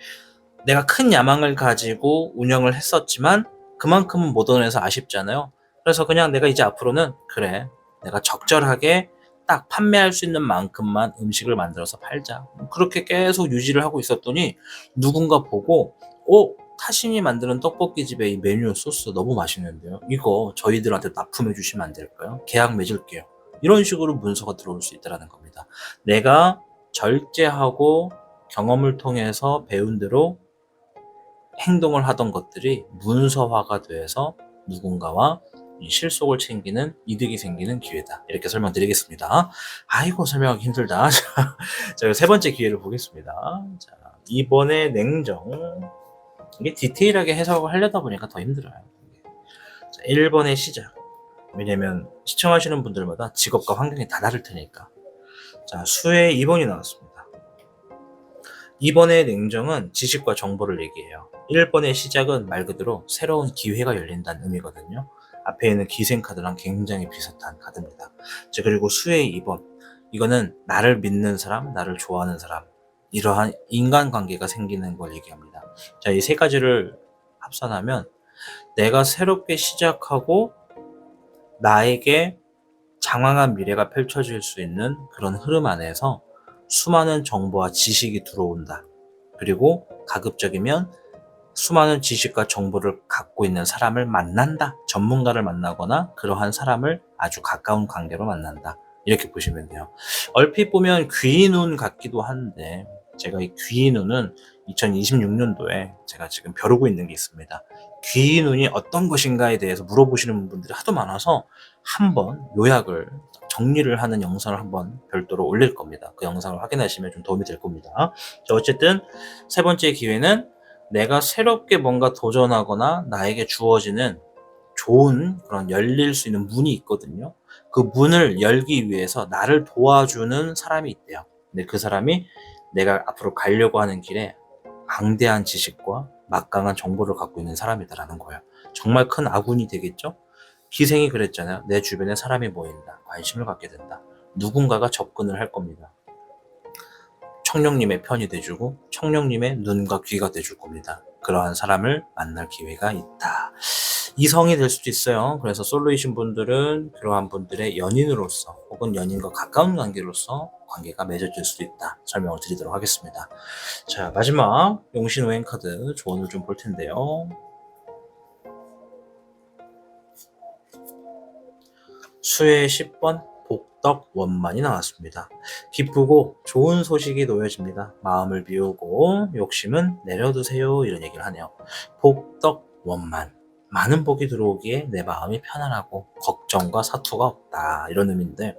내가 큰 야망을 가지고 운영을 했었지만 그만큼은 못 얻어내서 아쉽잖아요. 그래서 그냥 내가 이제 앞으로는 그래, 내가 적절하게 딱 판매할 수 있는 만큼만 음식을 만들어서 팔자. 그렇게 계속 유지를 하고 있었더니 누군가 보고 타신이 만드는 떡볶이 집의 이 메뉴 소스 너무 맛있는데요. 이거 저희들한테 납품해 주시면 안 될까요? 계약 맺을게요. 이런 식으로 문서가 들어올 수 있다는 겁니다. 내가 절제하고 경험을 통해서 배운 대로 행동을 하던 것들이 문서화가 돼서 누군가와 실속을 챙기는 이득이 생기는 기회다. 이렇게 설명드리겠습니다. 아이고, 설명하기 힘들다. 자, 세 번째 기회를 보겠습니다. 자, 이번에 냉정. 이게 디테일하게 해석을 하려다 보니까 더 힘들어요. 자, 1번의 시작. 왜냐면 시청하시는 분들마다 직업과 환경이 다 다를 테니까. 자, 수의 2번이 나왔습니다. 2번의 냉정은 지식과 정보를 얘기해요. 1번의 시작은 말 그대로 새로운 기회가 열린다는 의미거든요. 앞에 있는 기생카드랑 굉장히 비슷한 카드입니다. 자, 그리고 수의 2번. 이거는 나를 믿는 사람, 나를 좋아하는 사람, 이러한 인간관계가 생기는 걸 얘기합니다. 자, 이 세 가지를 합산하면 내가 새롭게 시작하고 나에게 장황한 미래가 펼쳐질 수 있는 그런 흐름 안에서 수많은 정보와 지식이 들어온다. 그리고 가급적이면 수많은 지식과 정보를 갖고 있는 사람을 만난다. 전문가를 만나거나 그러한 사람을 아주 가까운 관계로 만난다. 이렇게 보시면 돼요. 얼핏 보면 귀인운 같기도 한데 제가 이 귀인운은 2026년도에 제가 지금 벼르고 있는 게 있습니다. 귀인운이 어떤 것인가에 대해서 물어보시는 분들이 하도 많아서 한번 요약을 정리를 하는 영상을 한번 별도로 올릴 겁니다. 그 영상을 확인하시면 좀 도움이 될 겁니다. 자, 어쨌든 세 번째 기회는 내가 새롭게 뭔가 도전하거나 나에게 주어지는 좋은 그런 열릴 수 있는 문이 있거든요. 그 문을 열기 위해서 나를 도와주는 사람이 있대요. 근데 그 사람이 내가 앞으로 가려고 하는 길에 방대한 지식과 막강한 정보를 갖고 있는 사람이다라는 거예요. 정말 큰 아군이 되겠죠? 기생이 그랬잖아요. 내 주변에 사람이 모인다. 관심을 갖게 된다. 누군가가 접근을 할 겁니다. 청룡님의 편이 돼주고 청룡님의 눈과 귀가 돼줄 겁니다. 그러한 사람을 만날 기회가 있다. 이성이 될 수도 있어요. 그래서 솔로이신 분들은 그러한 분들의 연인으로서 혹은 연인과 가까운 관계로서 관계가 맺어질 수도 있다. 설명을 드리도록 하겠습니다. 자, 마지막 용신우행 카드 조언을 좀 볼 텐데요. 수의 10번 복덕 원만이 나왔습니다. 기쁘고 좋은 소식이 놓여집니다. 마음을 비우고 욕심은 내려두세요. 이런 얘기를 하네요. 복덕 원만. 많은 복이 들어오기에 내 마음이 편안하고 걱정과 사투가 없다. 이런 의미인데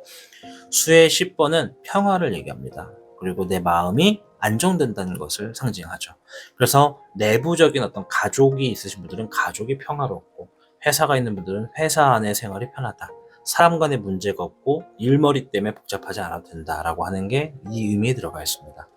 수의 10번은 평화를 얘기합니다. 그리고 내 마음이 안정된다는 것을 상징하죠. 그래서 내부적인 어떤 가족이 있으신 분들은 가족이 평화롭고 회사가 있는 분들은 회사 안의 생활이 편하다. 사람 간의 문제가 없고 일머리 때문에 복잡하지 않아도 된다라고 하는 게 이 의미에 들어가 있습니다.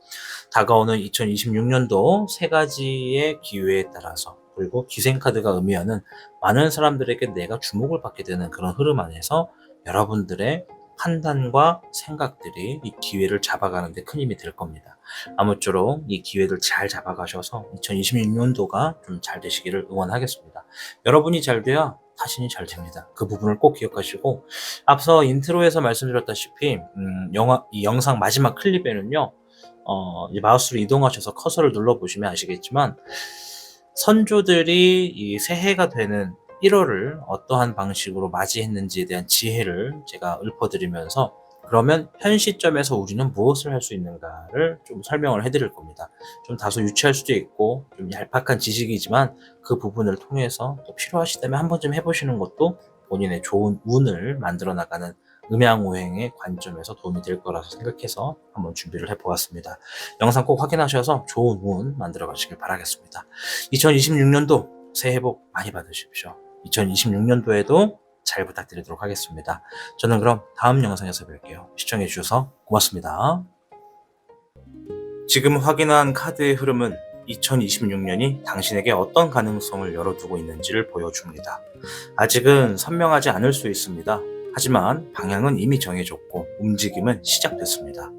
다가오는 2026년도 세 가지의 기회에 따라서 그리고 기생카드가 의미하는 많은 사람들에게 내가 주목을 받게 되는 그런 흐름 안에서 여러분들의 판단과 생각들이 이 기회를 잡아가는 데 큰 힘이 될 겁니다. 아무쪼록 이 기회를 잘 잡아가셔서 2026년도가 좀 잘 되시기를 응원하겠습니다. 여러분이 잘 돼야 타신이 잘 됩니다. 그 부분을 꼭 기억하시고 앞서 인트로에서 말씀드렸다시피 이 영상 마지막 클립에는요. 이 마우스로 이동하셔서 커서를 눌러보시면 아시겠지만 선조들이 이 새해가 되는 1월을 어떠한 방식으로 맞이했는지에 대한 지혜를 제가 읊어드리면서 그러면 현 시점에서 우리는 무엇을 할 수 있는가를 좀 설명을 해드릴 겁니다. 좀 다소 유치할 수도 있고 좀 얄팍한 지식이지만 그 부분을 통해서 또 필요하시다면 한 번쯤 해보시는 것도 본인의 좋은 운을 만들어 나가는 음양오행의 관점에서 도움이 될 거라서 생각해서 한번 준비를 해보았습니다. 영상 꼭 확인하셔서 좋은 운 만들어 가시길 바라겠습니다. 2026년도 새해 복 많이 받으십시오. 2026년도에도 잘 부탁드리도록 하겠습니다. 저는 그럼 다음 영상에서 뵐게요. 시청해주셔서 고맙습니다. 지금 확인한 카드의 흐름은 2026년이 당신에게 어떤 가능성을 열어두고 있는지를 보여줍니다. 아직은 선명하지 않을 수 있습니다. 하지만 방향은 이미 정해졌고 움직임은 시작됐습니다.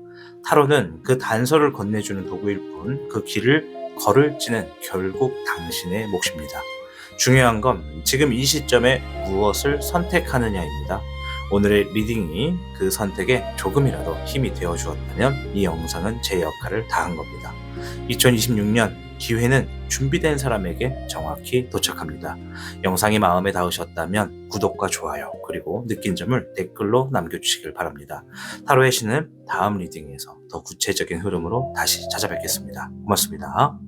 타로는 그 단서를 건네주는 도구일 뿐 그 길을 걸을지는 결국 당신의 몫입니다. 중요한 건 지금 이 시점에 무엇을 선택하느냐입니다. 오늘의 리딩이 그 선택에 조금이라도 힘이 되어 주었다면 이 영상은 제 역할을 다한 겁니다. 2026년 기회는 준비된 사람에게 정확히 도착합니다. 영상이 마음에 닿으셨다면 구독과 좋아요 그리고 느낀 점을 댓글로 남겨주시길 바랍니다. 타로의 신은 다음 리딩에서 더 구체적인 흐름으로 다시 찾아뵙겠습니다. 고맙습니다.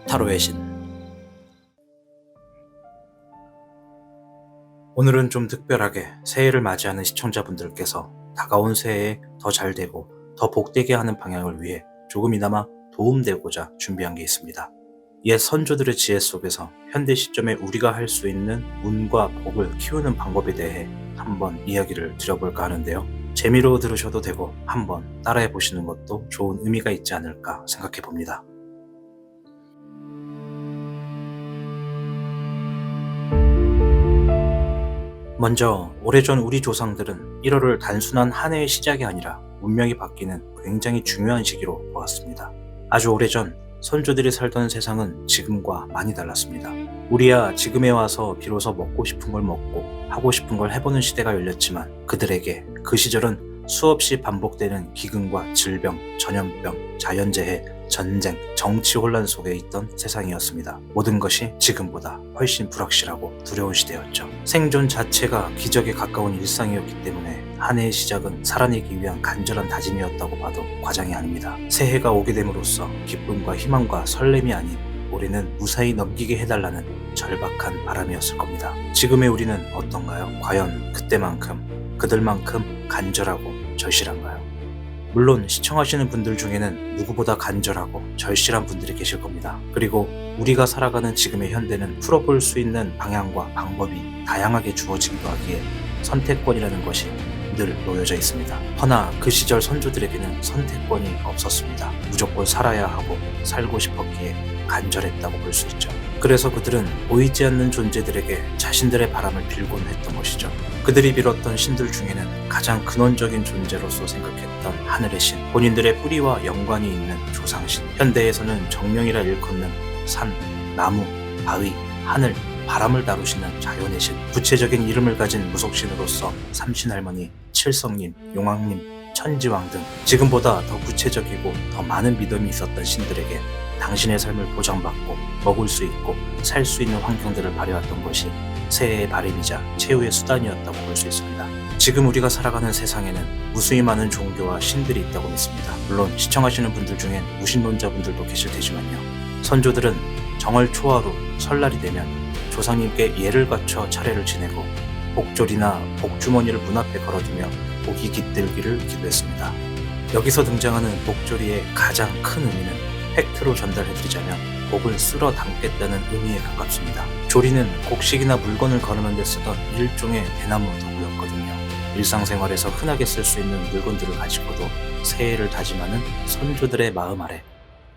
타로의 신. 오늘은 좀 특별하게 새해를 맞이하는 시청자분들께서 다가온 새해에 더 잘되고 더 복되게 하는 방향을 위해 조금이나마 도움되고자 준비한 게 있습니다. 옛 선조들의 지혜 속에서 현대 시점에 우리가 할 수 있는 운과 복을 키우는 방법에 대해 한번 이야기를 드려볼까 하는데요. 재미로 들으셔도 되고 한번 따라해 보시는 것도 좋은 의미가 있지 않을까 생각해 봅니다. 먼저 오래전 우리 조상들은 1월을 단순한 한 해의 시작이 아니라 운명이 바뀌는 굉장히 중요한 시기로 보았습니다. 아주 오래전 선조들이 살던 세상은 지금과 많이 달랐습니다. 우리야 지금에 와서 비로소 먹고 싶은 걸 먹고 하고 싶은 걸 해보는 시대가 열렸지만 그들에게 그 시절은 수없이 반복되는 기근과 질병, 전염병, 자연재해, 전쟁, 정치 혼란 속에 있던 세상이었습니다. 모든 것이 지금보다 훨씬 불확실하고 두려운 시대였죠. 생존 자체가 기적에 가까운 일상이었기 때문에 한 해의 시작은 살아내기 위한 간절한 다짐이었다고 봐도 과장이 아닙니다. 새해가 오게 됨으로써 기쁨과 희망과 설렘이 아닌 올해는 무사히 넘기게 해달라는 절박한 바람이었을 겁니다. 지금의 우리는 어떤가요? 과연 그때만큼, 그들만큼 간절하고 절실한가요? 물론 시청하시는 분들 중에는 누구보다 간절하고 절실한 분들이 계실 겁니다. 그리고 우리가 살아가는 지금의 현대는 풀어볼 수 있는 방향과 방법이 다양하게 주어지기도 하기에 선택권이라는 것이 늘 놓여져 있습니다. 허나 그 시절 선조들에게는 선택권이 없었습니다. 무조건 살아야 하고 살고 싶었기에 간절했다고 볼 수 있죠. 그래서 그들은 보이지 않는 존재들에게 자신들의 바람을 빌곤 했던 것이죠. 그들이 빌었던 신들 중에는 가장 근원적인 존재로서 생각했던 하늘의 신, 본인들의 뿌리와 연관이 있는 조상신, 현대에서는 정령이라 일컫는 산, 나무, 바위, 하늘, 바람을 다루시는 자연의 신, 구체적인 이름을 가진 무속신으로서 삼신할머니, 칠성님, 용왕님, 천지왕 등 지금보다 더 구체적이고 더 많은 믿음이 있었던 신들에게 당신의 삶을 보장받고 먹을 수 있고 살 수 있는 환경들을 바래왔던 것이 새해의 바람이자 최후의 수단이었다고 볼 수 있습니다. 지금 우리가 살아가는 세상에는 무수히 많은 종교와 신들이 있다고 믿습니다. 물론 시청하시는 분들 중엔 무신론자분들도 계실 테지만요. 선조들은 정월 초하루 설날이 되면 조상님께 예를 갖춰 차례를 지내고 복졸이나 복주머니를 문 앞에 걸어두며 복이 깃들기를 기도했습니다. 여기서 등장하는 복조리의 가장 큰 의미는 팩트로 전달해드리자면 복을 쓸어 담겠다는 의미에 가깝습니다. 조리는 곡식이나 물건을 거르는 데 쓰던 일종의 대나무 도구였거든요. 일상생활에서 흔하게 쓸 수 있는 물건들을 가지고도 새해를 다짐하는 선조들의 마음 아래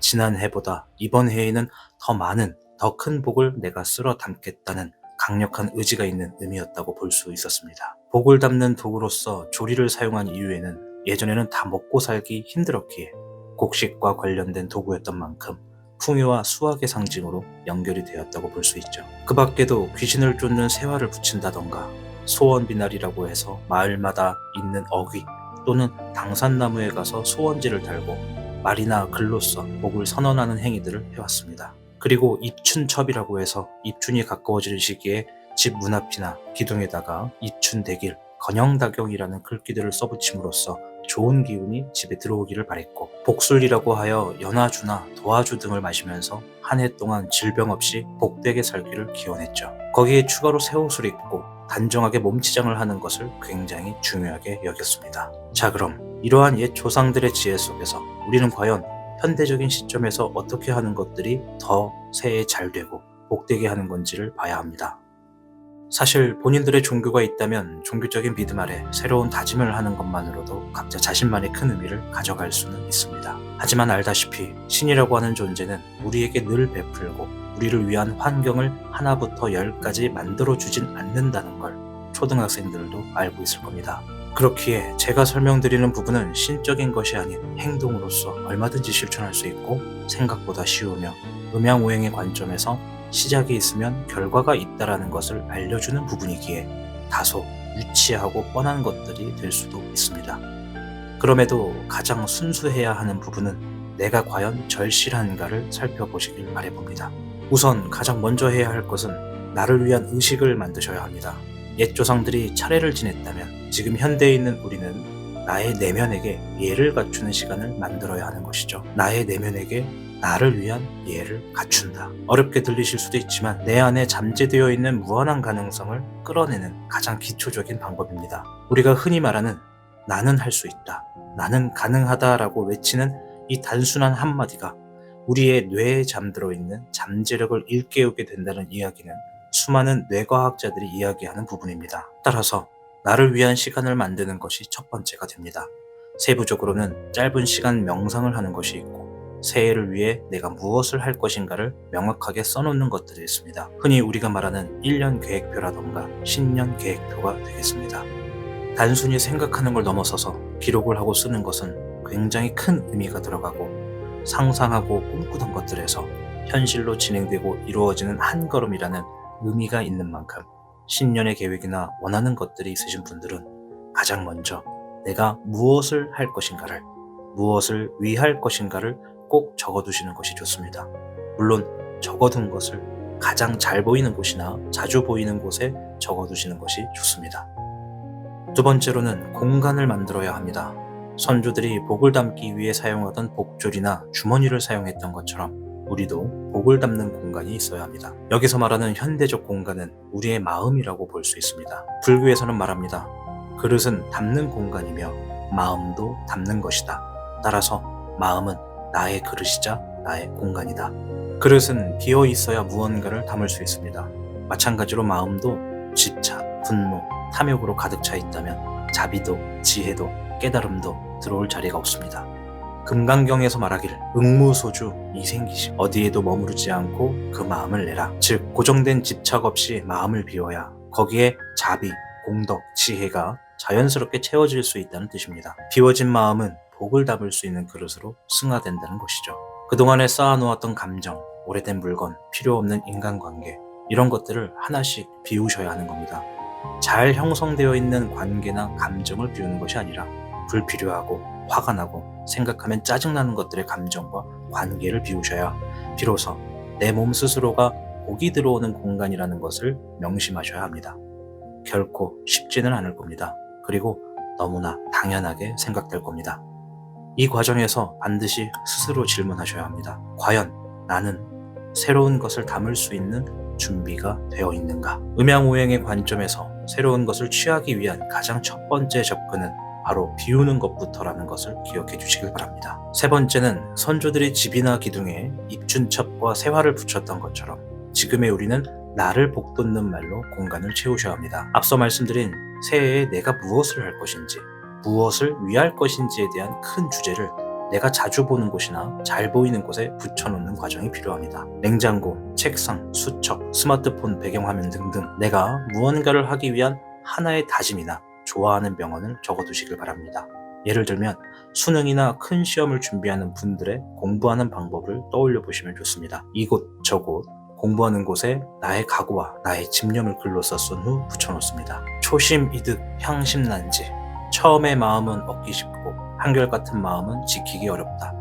지난 해보다 이번 해에는 더 많은 더 큰 복을 내가 쓸어 담겠다는 강력한 의지가 있는 의미였다고 볼 수 있었습니다. 복을 담는 도구로서 조리를 사용한 이유에는 예전에는 다 먹고 살기 힘들었기에 곡식과 관련된 도구였던 만큼 풍요와 수확의 상징으로 연결이 되었다고 볼 수 있죠. 그 밖에도 귀신을 쫓는 세화를 붙인다던가 소원비날이라고 해서 마을마다 있는 어귀 또는 당산나무에 가서 소원지를 달고 말이나 글로써 복을 선언하는 행위들을 해왔습니다. 그리고 입춘첩이라고 해서 입춘이 가까워지는 시기에 집 문 앞이나 기둥에다가 입춘대길, 건영다경이라는 글귀들을 써붙임으로써 좋은 기운이 집에 들어오기를 바랬고, 복술이라고 하여 연화주나 도화주 등을 마시면서 한 해 동안 질병 없이 복되게 살기를 기원했죠. 거기에 추가로 새 옷을 입고 단정하게 몸치장을 하는 것을 굉장히 중요하게 여겼습니다. 자, 그럼 이러한 옛 조상들의 지혜 속에서 우리는 과연 현대적인 시점에서 어떻게 하는 것들이 더 새해에 잘 되고 복되게 하는 건지를 봐야 합니다. 사실 본인들의 종교가 있다면 종교적인 믿음 아래 새로운 다짐을 하는 것만으로도 각자 자신만의 큰 의미를 가져갈 수는 있습니다. 하지만 알다시피 신이라고 하는 존재는 우리에게 늘 베풀고 우리를 위한 환경을 하나부터 10까지 만들어주진 않는다는 걸 초등학생들도 알고 있을 겁니다. 그렇기에 제가 설명드리는 부분은 신적인 것이 아닌 행동으로서 얼마든지 실천할 수 있고 생각보다 쉬우며 음양오행의 관점에서 시작이 있으면 결과가 있다라는 것을 알려주는 부분이기에 다소 유치하고 뻔한 것들이 될 수도 있습니다. 그럼에도 가장 순수해야 하는 부분은 내가 과연 절실한가를 살펴보시길 바라봅니다. 우선 가장 먼저 해야 할 것은 나를 위한 의식을 만드셔야 합니다. 옛 조상들이 차례를 지냈다면 지금 현대에 있는 우리는 나의 내면에게 예를 갖추는 시간을 만들어야 하는 것이죠. 나의 내면에게 나를 위한 예를 갖춘다. 어렵게 들리실 수도 있지만 내 안에 잠재되어 있는 무한한 가능성을 끌어내는 가장 기초적인 방법입니다. 우리가 흔히 말하는 나는 할 수 있다, 나는 가능하다라고 외치는 이 단순한 한마디가 우리의 뇌에 잠들어 있는 잠재력을 일깨우게 된다는 이야기는 수많은 뇌과학자들이 이야기하는 부분입니다. 따라서 나를 위한 시간을 만드는 것이 첫 번째가 됩니다. 세부적으로는 짧은 시간 명상을 하는 것이 있고 새해를 위해 내가 무엇을 할 것인가를 명확하게 써놓는 것들이 있습니다. 흔히 우리가 말하는 1년 계획표라던가 신년 계획표가 되겠습니다. 단순히 생각하는 걸 넘어서서 기록을 하고 쓰는 것은 굉장히 큰 의미가 들어가고 상상하고 꿈꾸던 것들에서 현실로 진행되고 이루어지는 한 걸음이라는 의미가 있는 만큼 신년의 계획이나 원하는 것들이 있으신 분들은 가장 먼저 내가 무엇을 할 것인가를, 무엇을 위할 것인가를 꼭 적어두시는 것이 좋습니다. 물론 적어둔 것을 가장 잘 보이는 곳이나 자주 보이는 곳에 적어두시는 것이 좋습니다. 두 번째로는 공간을 만들어야 합니다. 선조들이 복을 담기 위해 사용하던 복졸이나 주머니를 사용했던 것처럼 우리도 복을 담는 공간이 있어야 합니다. 여기서 말하는 현대적 공간은 우리의 마음이라고 볼 수 있습니다. 불교에서는 말합니다. 그릇은 담는 공간이며 마음도 담는 것이다. 따라서 마음은 나의 그릇이자 나의 공간이다. 그릇은 비어 있어야 무언가를 담을 수 있습니다. 마찬가지로 마음도 집착, 분노, 탐욕으로 가득 차 있다면 자비도, 지혜도, 깨달음도 들어올 자리가 없습니다. 금강경에서 말하길 응무소주 이생기심, 어디에도 머무르지 않고 그 마음을 내라. 즉 고정된 집착 없이 마음을 비워야 거기에 자비, 공덕, 지혜가 자연스럽게 채워질 수 있다는 뜻입니다. 비워진 마음은 복을 담을 수 있는 그릇으로 승화된다는 것이죠. 그동안에 쌓아놓았던 감정, 오래된 물건, 필요 없는 인간관계, 이런 것들을 하나씩 비우셔야 하는 겁니다. 잘 형성되어 있는 관계나 감정을 비우는 것이 아니라 불필요하고 화가 나고 생각하면 짜증나는 것들의 감정과 관계를 비우셔야 비로소 내 몸 스스로가 복이 들어오는 공간이라는 것을 명심하셔야 합니다. 결코 쉽지는 않을 겁니다. 그리고 너무나 당연하게 생각될 겁니다. 이 과정에서 반드시 스스로 질문하셔야 합니다. 과연 나는 새로운 것을 담을 수 있는 준비가 되어 있는가? 음양오행의 관점에서 새로운 것을 취하기 위한 가장 첫 번째 접근은 바로 비우는 것부터라는 것을 기억해 주시길 바랍니다. 세 번째는 선조들이 집이나 기둥에 입춘첩과 세화를 붙였던 것처럼 지금의 우리는 나를 복돋는 말로 공간을 채우셔야 합니다. 앞서 말씀드린 새해에 내가 무엇을 할 것인지, 무엇을 위할 것인지에 대한 큰 주제를 내가 자주 보는 곳이나 잘 보이는 곳에 붙여놓는 과정이 필요합니다. 냉장고, 책상, 수첩, 스마트폰 배경화면 등등 내가 무언가를 하기 위한 하나의 다짐이나 좋아하는 명언을 적어두시길 바랍니다. 예를 들면 수능이나 큰 시험을 준비하는 분들의 공부하는 방법을 떠올려 보시면 좋습니다. 이곳 저곳 공부하는 곳에 나의 각오와 나의 집념을 글로 썼은 후 붙여놓습니다. 초심 이득 향심난지, 처음의 마음은 얻기 쉽고 한결같은 마음은 지키기 어렵다.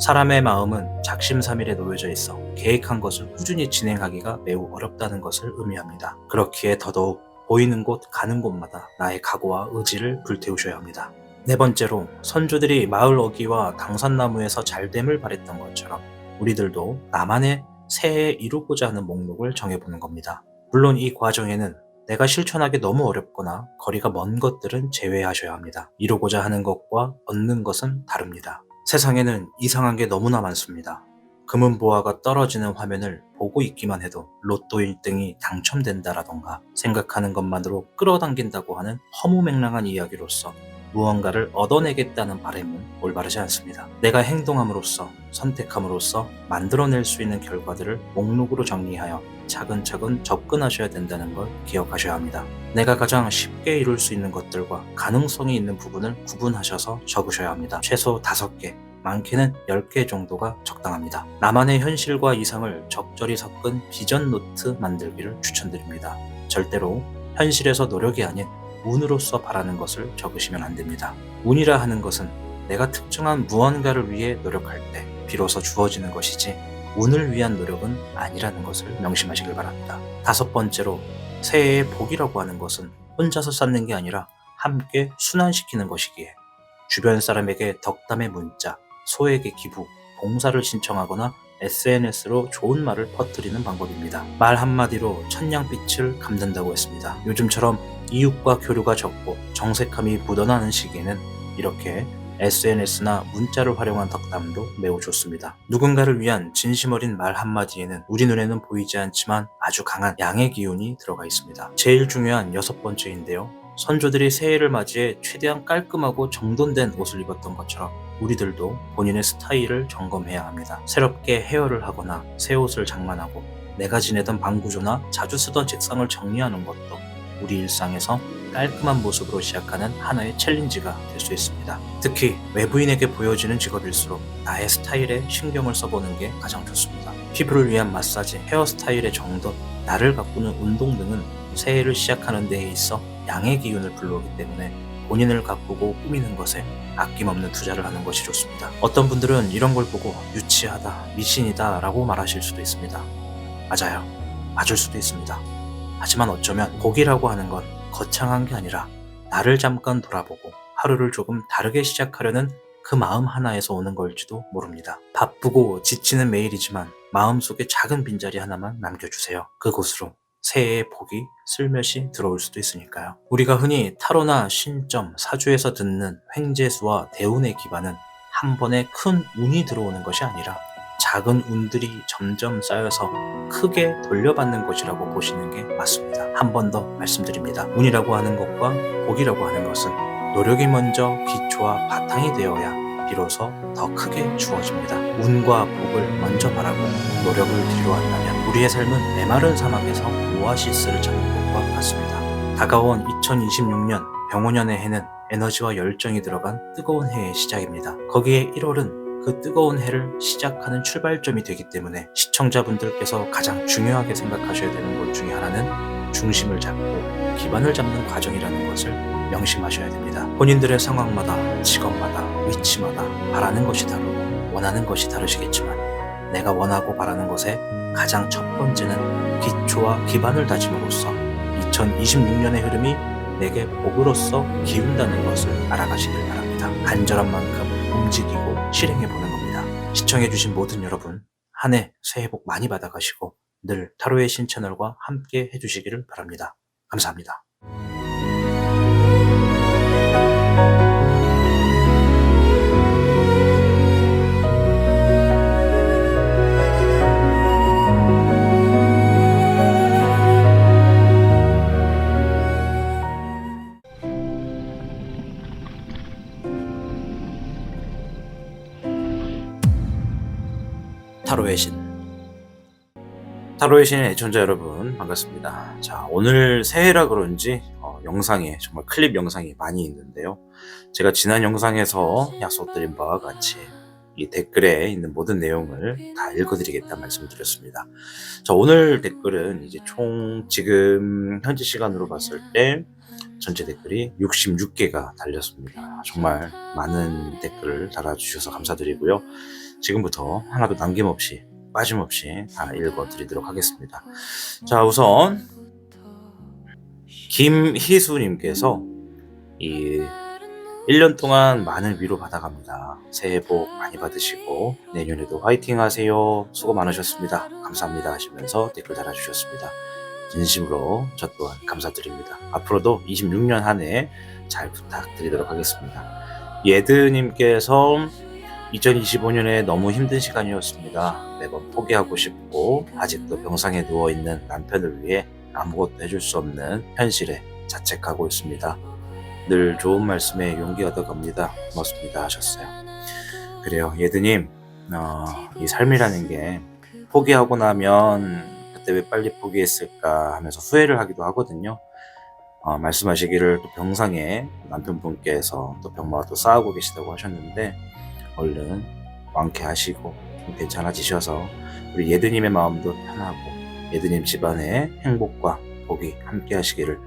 사람의 마음은 작심삼일에 놓여져 있어 계획한 것을 꾸준히 진행하기가 매우 어렵다는 것을 의미합니다. 그렇기에 더더욱 보이는 곳 가는 곳마다 나의 각오와 의지를 불태우셔야 합니다. 네 번째로 선조들이 마을 어귀와 당산나무에서 잘됨을 바랬던 것처럼 우리들도 나만의 새해에 이루고자 하는 목록을 정해보는 겁니다. 물론 이 과정에는 내가 실천하기 너무 어렵거나 거리가 먼 것들은 제외하셔야 합니다. 이루고자 하는 것과 얻는 것은 다릅니다. 세상에는 이상한 게 너무나 많습니다. 금은보화가 떨어지는 화면을 보고 있기만 해도 로또 1등이 당첨된다라던가 생각하는 것만으로 끌어당긴다고 하는 허무맹랑한 이야기로서 무언가를 얻어내겠다는 바람은 올바르지 않습니다. 내가 행동함으로써, 선택함으로써 만들어낼 수 있는 결과들을 목록으로 정리하여 차근차근 접근하셔야 된다는 걸 기억하셔야 합니다. 내가 가장 쉽게 이룰 수 있는 것들과 가능성이 있는 부분을 구분하셔서 적으셔야 합니다. 최소 5개, 많게는 10개 정도가 적당합니다. 나만의 현실과 이상을 적절히 섞은 비전 노트 만들기를 추천드립니다. 절대로 현실에서 노력이 아닌 운으로서 바라는 것을 적으시면 안 됩니다. 운이라 하는 것은 내가 특정한 무언가를 위해 노력할 때 비로소 주어지는 것이지 운을 위한 노력은 아니라는 것을 명심하시길 바랍니다. 5번째로, 새해의 복이라고 하는 것은 혼자서 쌓는 게 아니라 함께 순환시키는 것이기에 주변 사람에게 덕담의 문자, 소에게 기부, 봉사를 신청하거나 SNS로 좋은 말을 퍼뜨리는 방법입니다. 말 한마디로 천냥빛을 감는다고 했습니다. 요즘처럼 이웃과 교류가 적고 정색함이 묻어나는 시기에는 이렇게 SNS나 문자를 활용한 덕담도 매우 좋습니다. 누군가를 위한 진심 어린 말 한마디에는 우리 눈에는 보이지 않지만 아주 강한 양의 기운이 들어가 있습니다. 제일 중요한 6번째인데요. 선조들이 새해를 맞이해 최대한 깔끔하고 정돈된 옷을 입었던 것처럼 우리들도 본인의 스타일을 점검해야 합니다. 새롭게 헤어를 하거나 새 옷을 장만하고 내가 지내던 방 구조나 자주 쓰던 책상을 정리하는 것도 우리 일상에서 깔끔한 모습으로 시작하는 하나의 챌린지가 될 수 있습니다. 특히 외부인에게 보여지는 직업일수록 나의 스타일에 신경을 써보는 게 가장 좋습니다. 피부를 위한 마사지, 헤어스타일의 정돈, 나를 가꾸는 운동 등은 새해를 시작하는 데에 있어 양의 기운을 불러오기 때문에 본인을 가꾸고 꾸미는 것에 아낌없는 투자를 하는 것이 좋습니다. 어떤 분들은 이런 걸 보고 유치하다, 미신이다 라고 말하실 수도 있습니다. 맞아요. 맞을 수도 있습니다. 하지만 어쩌면 복이라고 하는 건 거창한 게 아니라 나를 잠깐 돌아보고 하루를 조금 다르게 시작하려는 그 마음 하나에서 오는 걸지도 모릅니다. 바쁘고 지치는 매일이지만 마음속에 작은 빈자리 하나만 남겨주세요. 그곳으로 새해의 복이 슬며시 들어올 수도 있으니까요. 우리가 흔히 타로나 신점, 사주에서 듣는 횡재수와 대운의 기반은 한 번에 큰 운이 들어오는 것이 아니라 작은 운들이 점점 쌓여서 크게 돌려받는 것이라고 보시는 게 맞습니다. 한 번 더 말씀드립니다. 운이라고 하는 것과 복이라고 하는 것은 노력이 먼저 기초와 바탕이 되어야 비로소 더 크게 주어집니다. 운과 복을 먼저 바라고 노력을 뒤로 한다면 우리의 삶은 메마른 사막에서 오아시스를 찾는 것과 같습니다. 다가온 2026년 병오년의 해는 에너지와 열정이 들어간 뜨거운 해의 시작입니다. 거기에 1월은 그 뜨거운 해를 시작하는 출발점이 되기 때문에 시청자분들께서 가장 중요하게 생각하셔야 되는 것 중에 하나는 중심을 잡고 기반을 잡는 과정이라는 것을 명심하셔야 됩니다. 본인들의 상황마다, 직업마다, 위치마다 바라는 것이 다르고 원하는 것이 다르시겠지만 내가 원하고 바라는 것에 가장 첫 번째는 기초와 기반을 다짐으로써 2026년의 흐름이 내게 복으로서 기운다는 것을 알아가시길 바랍니다. 간절한 만큼 움직이고 실행해보는 겁니다. 시청해주신 모든 여러분, 한 해 새해 복 많이 받아가시고 늘 타로의 신 채널과 함께 해주시기를 바랍니다. 감사합니다. 타로의 신. 타로의 신 애청자 여러분 반갑습니다. 자, 오늘 새해라 그런지 영상에 정말 클립 영상이 많이 있는데요. 제가 지난 영상에서 약속드린 바와 같이 이 댓글에 있는 모든 내용을 다 읽어드리겠다 말씀드렸습니다. 자, 오늘 댓글은 이제 총 지금 현지 시간으로 봤을 때 전체 댓글이 66개가 달렸습니다. 정말 많은 댓글을 달아주셔서 감사드리고요. 지금부터 하나도 남김없이 빠짐없이 다 읽어드리도록 하겠습니다. 자, 우선 김희수님께서 이 1년 동안 많은 위로 받아갑니다. 새해 복 많이 받으시고 내년에도 화이팅 하세요. 수고 많으셨습니다. 감사합니다 하시면서 댓글 달아주셨습니다. 진심으로 저 또한 감사드립니다. 앞으로도 26년 한 해 잘 부탁드리도록 하겠습니다. 예드님께서 2025년에 너무 힘든 시간이었습니다. 매번 포기하고 싶고 아직도 병상에 누워있는 남편을 위해 아무것도 해줄 수 없는 현실에 자책하고 있습니다. 늘 좋은 말씀에 용기 얻어갑니다. 고맙습니다 하셨어요. 그래요, 예드님. 이 삶이라는 게 포기하고 나면 그때 왜 빨리 포기했을까 하면서 후회를 하기도 하거든요. 말씀하시기를 또 병상에 남편분께서 또 병마와 또 싸우고 계시다고 하셨는데 얼른 완쾌하시고 괜찮아지셔서 우리 예드님의 마음도 편하고 예드님 집안의 행복과 복이 함께 하시기를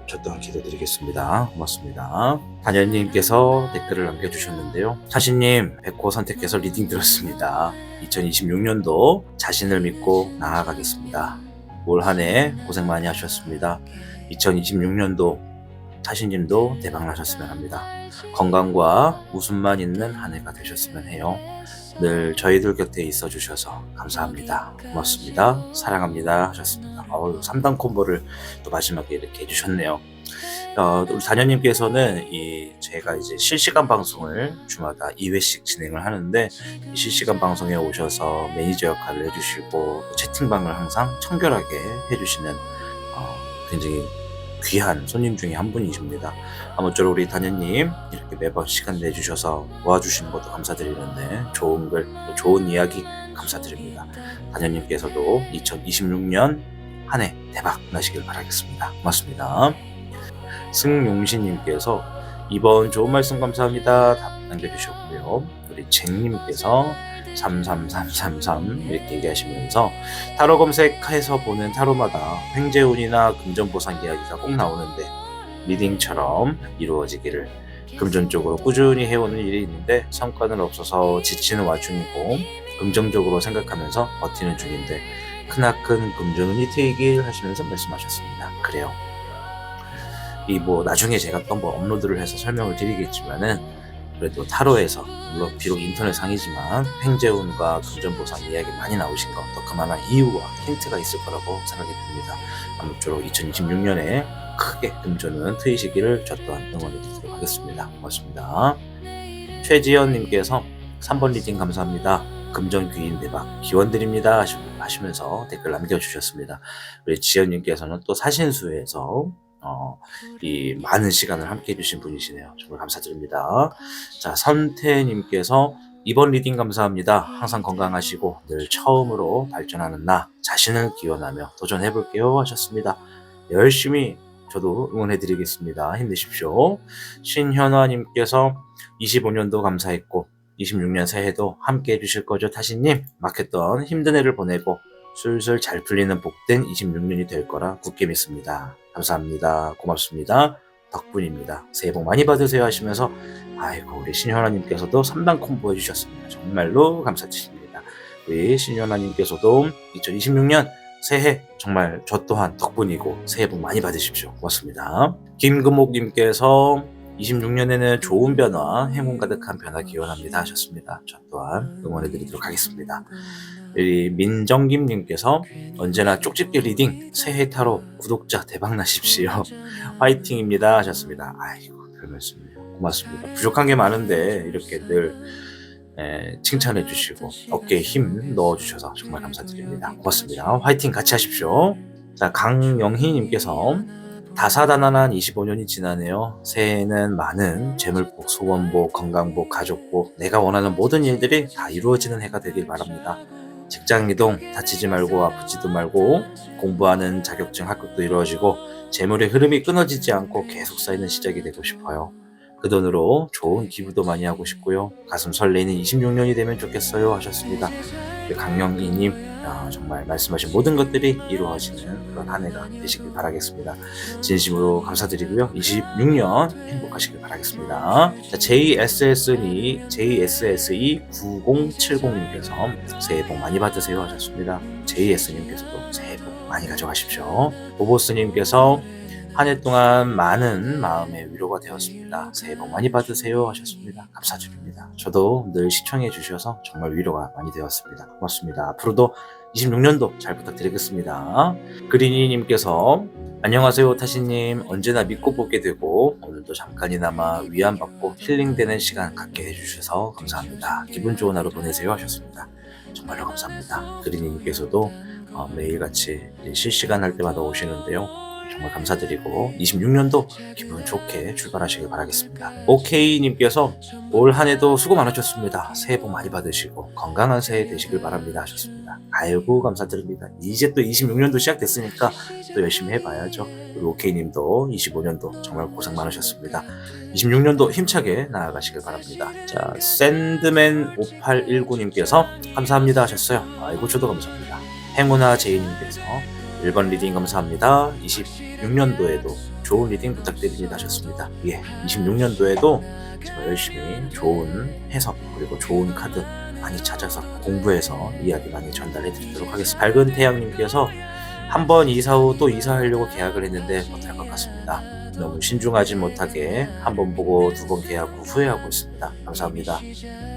저 또한 기도드리겠습니다. 고맙습니다. 단연님께서 댓글을 남겨주셨는데요. 타신님 100호 선택해서 리딩 들었습니다. 2026년도 자신을 믿고 나아가겠습니다. 올 한 해 고생 많이 하셨습니다. 2026년도 타신님도 대박 나셨으면 합니다. 건강과 웃음만 있는 한 해가 되셨으면 해요. 늘 저희들 곁에 있어 주셔서 감사합니다. 고맙습니다. 사랑합니다 하셨습니다. 3단 콤보를 또 마지막에 이렇게 해주셨네요. 우리 단연님께서는 제가 이제 실시간 방송을 주마다 2회씩 진행을 하는데 이 실시간 방송에 오셔서 매니저 역할을 해주시고 채팅방을 항상 청결하게 해주시는 굉장히 귀한 손님 중에 한 분이십니다. 아무쪼록 우리 단연님 이렇게 매번 시간 내주셔서 도와주시는 것도 감사드리는데 좋은 글, 또 좋은 이야기 감사드립니다. 단연님께서도 2026년 한 해 대박 나시길 바라겠습니다. 고맙습니다. 승용신님께서 이번 좋은 말씀 감사합니다 답 남겨주셨고요. 우리 쟁님께서 33333 이렇게 얘기하시면서 타로 검색해서 보는 타로마다 횡재운이나 금전보상 이야기가 꼭 나오는데 리딩처럼 이루어지기를 금전적으로 꾸준히 해오는 일이 있는데 성과는 없어서 지치는 와중이고 긍정적으로 생각하면서 버티는 중인데 크나큰 금전운이 트이길 하시면서 말씀하셨습니다. 그래요. 나중에 제가 또 한번 업로드를 해서 설명을 드리겠지만은 그래도 타로에서 물론 비록 인터넷상이지만 횡재운과 금전보상 이야기 많이 나오신 것 또 그만한 이유와 힌트가 있을 거라고 생각이 듭니다. 아무쪼록 2026년에 크게 금전운 트이시기를 저 또한 응원해 드리도록 하겠습니다. 고맙습니다. 최지연님께서 3번 리딩 감사합니다. 금전 귀인 대박 기원 드립니다 하시면서 댓글 남겨주셨습니다. 우리 지연님께서는 또 사신수에서 이 많은 시간을 함께 해주신 분이시네요. 정말 감사드립니다. 자, 선태님께서 이번 리딩 감사합니다. 항상 건강하시고 늘 처음으로 발전하는 나 자신을 기원하며 도전해볼게요 하셨습니다. 열심히 저도 응원해드리겠습니다. 힘내십시오. 신현화님께서 25년도 감사했고 26년 새해도 함께 해주실 거죠 타신님. 막혔던 힘든 해를 보내고 술술 잘 풀리는 복된 26년이 될 거라 굳게 믿습니다. 감사합니다. 고맙습니다. 덕분입니다. 새해 복 많이 받으세요 하시면서 우리 신현아님께서도 3단 콤보 해주셨습니다. 정말로 감사드립니다. 우리 신현아님께서도 2026년 새해 정말 저 또한 덕분이고 새해 복 많이 받으십시오. 고맙습니다. 김금옥님께서 26년에는 좋은 변화, 행운 가득한 변화 기원합니다 하셨습니다. 저 또한 응원해드리도록 하겠습니다. 우리 민정김님께서 언제나 쪽집게 리딩 새해 타로 구독자 대박 나십시오. 화이팅입니다 하셨습니다. 별 말씀이에요. 고맙습니다. 부족한 게 많은데 이렇게 늘 칭찬해 주시고 어깨에 힘 넣어주셔서 정말 감사드립니다. 고맙습니다. 화이팅 같이 하십시오. 자, 강영희님께서 다사다난한 25년이 지나네요. 새해에는 많은 재물복, 소원복, 건강복, 가족복, 내가 원하는 모든 일들이 다 이루어지는 해가 되길 바랍니다. 직장이동 다치지 말고 아프지도 말고 공부하는 자격증 합격도 이루어지고 재물의 흐름이 끊어지지 않고 계속 쌓이는 시작이 되고 싶어요. 그 돈으로 좋은 기부도 많이 하고 싶고요. 가슴 설레이는 26년이 되면 좋겠어요 하셨습니다. 강영희님 정말 말씀하신 모든 것들이 이루어지는 그런 한 해가 되시길 바라겠습니다. 진심으로 감사드리고요. 26년 행복하시길 바라겠습니다. 자, JSSE9070님께서 새해 복 많이 받으세요 하셨습니다. JS님께서도 새해 복 많이 가져가십시오. 보보스님께서 한 해 동안 많은 마음의 위로가 되었습니다. 새해 복 많이 받으세요 하셨습니다. 감사드립니다. 저도 늘 시청해 주셔서 정말 위로가 많이 되었습니다. 고맙습니다. 앞으로도 26년도 잘 부탁드리겠습니다. 그린이님께서 안녕하세요 타시님. 언제나 믿고 보게 되고 오늘도 잠깐이나마 위안받고 힐링되는 시간 갖게 해주셔서 감사합니다. 기분 좋은 하루 보내세요 하셨습니다. 정말로 감사합니다. 그린이님께서도 매일같이 실시간 할 때마다 오시는데요. 정말 감사드리고 26년도 기분 좋게 출발하시길 바라겠습니다. 오케이님께서 올 한 해도 수고 많으셨습니다. 새해 복 많이 받으시고 건강한 새해 되시길 바랍니다 하셨습니다. 아이고 감사드립니다. 이제 또 26년도 시작됐으니까 또 열심히 해봐야죠. 우리 오케이님도 25년도 정말 고생 많으셨습니다. 26년도 힘차게 나아가시길 바랍니다. 자, 샌드맨 5819님께서 감사합니다 하셨어요. 아이고 저도 감사합니다. 행운아 제이님께서 1번 리딩 감사합니다. 26년도에도 좋은 리딩 부탁드립니다 하셨습니다. 예, 26년도에도 제가 열심히 좋은 해석 그리고 좋은 카드 많이 찾아서 공부해서 이야기 많이 전달해 드리도록 하겠습니다. 밝은 태양님께서 한 번 이사 후 또 이사하려고 계약을 했는데 못할 것 같습니다. 너무 신중하지 못하게 한 번 보고 두 번 계약 후 후회하고 있습니다. 감사합니다.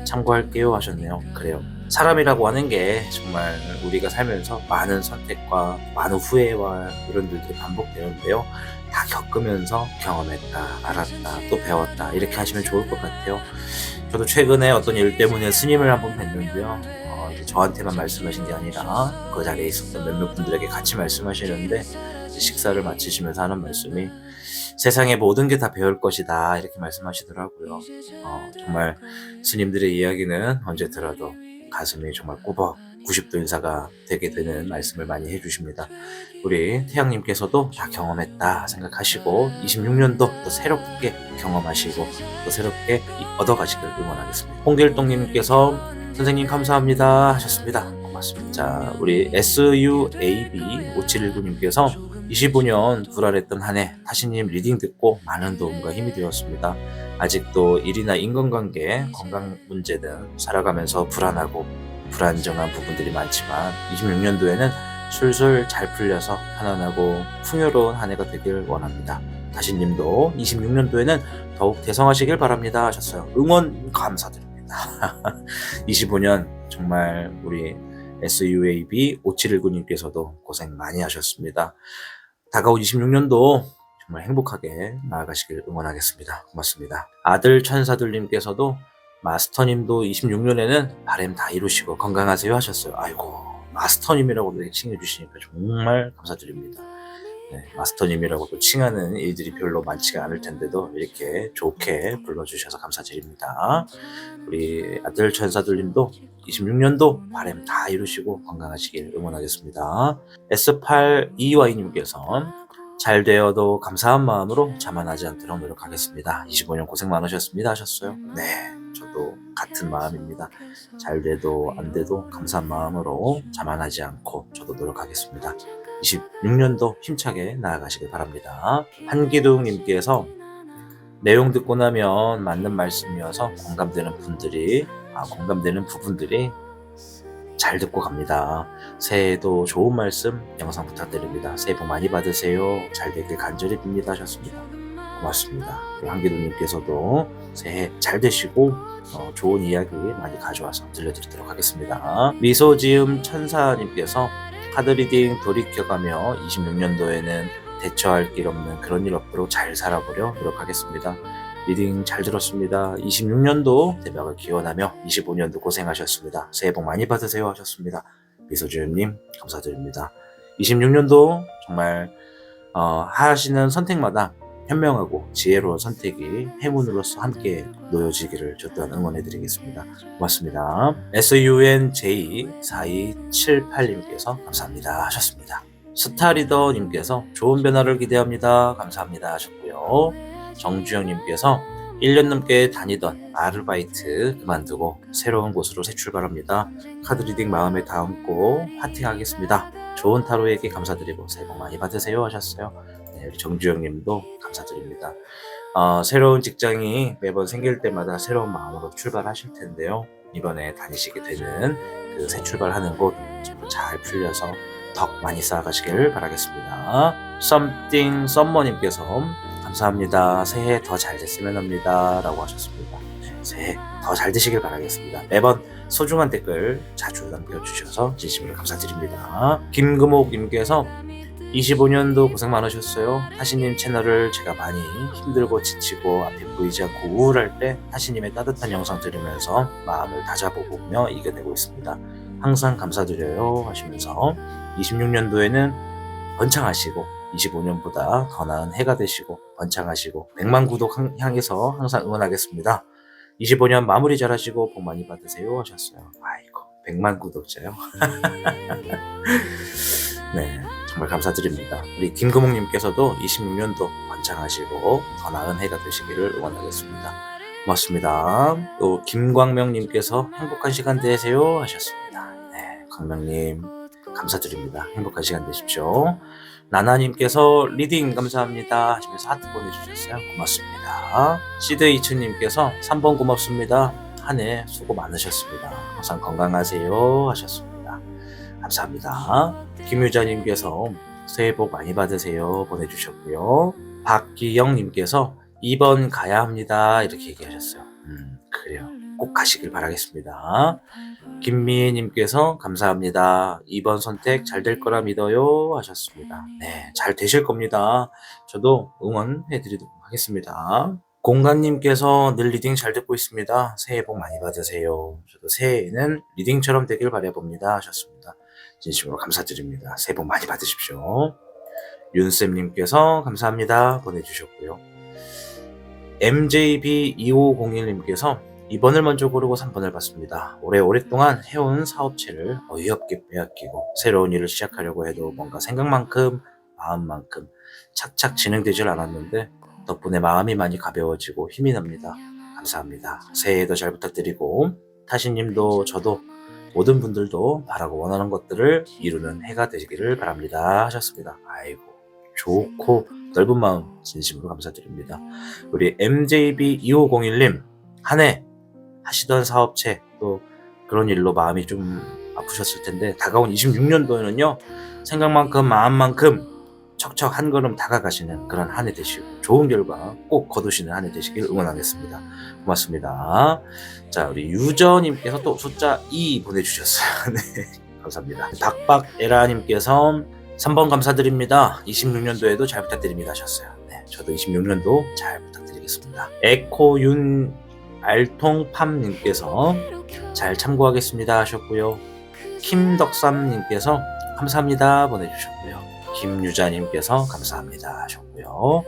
참고할게요 하셨네요. 그래요. 사람이라고 하는 게 정말 우리가 살면서 많은 선택과 많은 후회와 이런 일들이 반복되는데요. 다 겪으면서 경험했다, 알았다, 또 배웠다 이렇게 하시면 좋을 것 같아요. 저도 최근에 어떤 일 때문에 스님을 한번 뵀는데요. 저한테만 말씀하신 게 아니라 그 자리에 있었던 몇몇 분들에게 같이 말씀하시는데 식사를 마치시면서 하는 말씀이 세상의 모든 게 다 배울 것이다 이렇게 말씀하시더라고요. 정말 스님들의 이야기는 언제 들어도 가슴이 정말 꼬박 90도 인사가 되게 되는 말씀을 많이 해주십니다. 우리 태양님께서도 다 경험했다 생각하시고 26년도 또 새롭게 경험하시고 또 새롭게 얻어가시길 응원하겠습니다. 홍길동님께서 선생님 감사합니다 하셨습니다. 고맙습니다. 자, 우리 SUAB5719님께서 25년 불안했던 한 해 타시님 리딩 듣고 많은 도움과 힘이 되었습니다. 아직도 일이나 인간관계, 건강 문제 등 살아가면서 불안하고 불안정한 부분들이 많지만 26년도에는 술술 잘 풀려서 편안하고 풍요로운 한 해가 되길 원합니다. 다시님도 26년도에는 더욱 대성하시길 바랍니다 하셨어요. 응원 감사드립니다. 25년 정말 우리 SUAB 5719님께서도 고생 많이 하셨습니다. 다가온 26년도 정말 행복하게 나아가시길 응원하겠습니다. 고맙습니다. 아들 천사들님께서도 마스터님도 26년에는 바람 다 이루시고 건강하세요 하셨어요. 아이고 마스터님이라고 칭해주시니까 정말 감사드립니다. 네, 마스터님이라고 또 칭하는 일들이 별로 많지가 않을 텐데도 이렇게 좋게 불러주셔서 감사드립니다. 우리 아들 천사들님도 26년도 바람 다 이루시고 건강하시길 응원하겠습니다. S8EY님께서 잘 되어도 감사한 마음으로 자만하지 않도록 노력하겠습니다. 25년 고생 많으셨습니다 하셨어요. 네, 저도 같은 마음입니다. 잘 돼도 안 돼도 감사한 마음으로 자만하지 않고 저도 노력하겠습니다. 26년도 힘차게 나아가시길 바랍니다. 한기둥님께서 내용 듣고 나면 맞는 말씀이어서 공감되는 부분들이 잘 듣고 갑니다. 새해에도 좋은 말씀 영상 부탁드립니다. 새해 복 많이 받으세요. 잘 되길 간절히 빕니다 하셨습니다. 고맙습니다. 한기도님께서도 새해 잘 되시고 좋은 이야기 많이 가져와서 들려드리도록 하겠습니다. 미소지음 천사님께서 카드리딩 돌이켜가며 26년도에는 대처할 길 없는 그런 일 없도록 잘 살아보려 노력하겠습니다. 리딩 잘 들었습니다. 26년도 대박을 기원하며 25년도 고생하셨습니다. 새해 복 많이 받으세요 하셨습니다. 미소주임님 감사드립니다. 26년도 정말 하시는 선택마다 현명하고 지혜로운 선택이 행운으로서 함께 놓여지기를 저 또한 응원해드리겠습니다. 고맙습니다. SUNJ4278님께서 감사합니다 하셨습니다. 스타리더님께서 좋은 변화를 기대합니다. 감사합니다 하셨고요. 정주영님께서 1년 넘게 다니던 아르바이트 그만두고 새로운 곳으로 새 출발합니다. 카드리딩 마음에 담고 파팅하겠습니다. 좋은 타로에게 감사드리고 새해 복 많이 받으세요 하셨어요. 네, 우리 정주영님도 감사드립니다. 새로운 직장이 매번 생길 때마다 새로운 마음으로 출발하실 텐데요. 이번에 다니시게 되는 그 새 출발하는 곳 잘 풀려서 덕 많이 쌓아가시길 바라겠습니다. 썸띵 썸머님께서 감사합니다. 새해 더 잘 됐으면 합니다. 라고 하셨습니다. 네, 새해 더 잘 되시길 바라겠습니다. 매번 소중한 댓글 자주 남겨주셔서 진심으로 감사드립니다. 김금옥님께서 25년도 고생 많으셨어요. 타시님 채널을 제가 많이 힘들고 지치고 앞이 보이지 않고 우울할 때 타시님의 따뜻한 영상 들으면서 마음을 다잡아보며 이겨내고 있습니다. 항상 감사드려요 하시면서 26년도에는 번창하시고 25년보다 더 나은 해가 되시고 번창하시고 100만 구독 향해서 항상 응원하겠습니다. 25년 마무리 잘하시고 복 많이 받으세요 하셨어요. 아이고 100만 구독자요. 네, 정말 감사드립니다. 우리 김금옥님께서도 26년도 번창하시고 더 나은 해가 되시기를 응원하겠습니다. 고맙습니다. 또 김광명님께서 행복한 시간 되세요 하셨습니다. 네, 광명님 감사드립니다. 행복한 시간 되십시오. 나나님께서 리딩 감사합니다 하시면서 하트 보내주셨어요. 고맙습니다. 시드이츠님께서 3번 고맙습니다. 한 해 수고 많으셨습니다. 항상 건강하세요 하셨습니다. 감사합니다. 김유자님께서 새해 복 많이 받으세요 보내주셨고요. 박기영님께서 2번 가야 합니다 이렇게 얘기하셨어요. 그래요. 꼭 가시길 바라겠습니다. 김미애님께서 감사합니다. 2번 선택 잘 될 거라 믿어요 하셨습니다. 네, 잘 되실 겁니다. 저도 응원해드리도록 하겠습니다. 공간님께서 늘 리딩 잘 듣고 있습니다. 새해 복 많이 받으세요. 저도 새해에는 리딩처럼 되길 바라봅니다 하셨습니다. 진심으로 감사드립니다. 새해 복 많이 받으십시오. 윤쌤님께서 감사합니다 보내주셨고요. MJB2501님께서 2번을 먼저 고르고 3번을 받습니다. 오랫동안 해온 사업체를 어이없게 빼앗기고 새로운 일을 시작하려고 해도 뭔가 생각만큼 마음만큼 착착 진행되질 않았는데 덕분에 마음이 많이 가벼워지고 힘이 납니다. 감사합니다. 새해에도 잘 부탁드리고 타시님도 저도 모든 분들도 바라고 원하는 것들을 이루는 해가 되시기를 바랍니다 하셨습니다. 아이고 좋고 넓은 마음 진심으로 감사드립니다. 우리 MJB2501님 한 해 하시던 사업체 또 그런 일로 마음이 좀 아프셨을 텐데 다가온 26년도에는요 생각만큼 마음만큼 척척 한 걸음 다가가시는 그런 한 해 되시고 좋은 결과 꼭 거두시는 한 해 되시길 응원하겠습니다. 고맙습니다. 자 우리 유저님께서 또 숫자 2 보내주셨어요. 네 감사합니다. 박박에라님께서 3번 감사드립니다. 26년도에도 잘 부탁드립니다 하셨어요. 네 저도 26년도 잘 부탁드리겠습니다. 에코윤 알통팜님께서 잘 참고하겠습니다 하셨고요. 김덕삼님께서 감사합니다 보내주셨고요. 김유자님께서 감사합니다 하셨고요.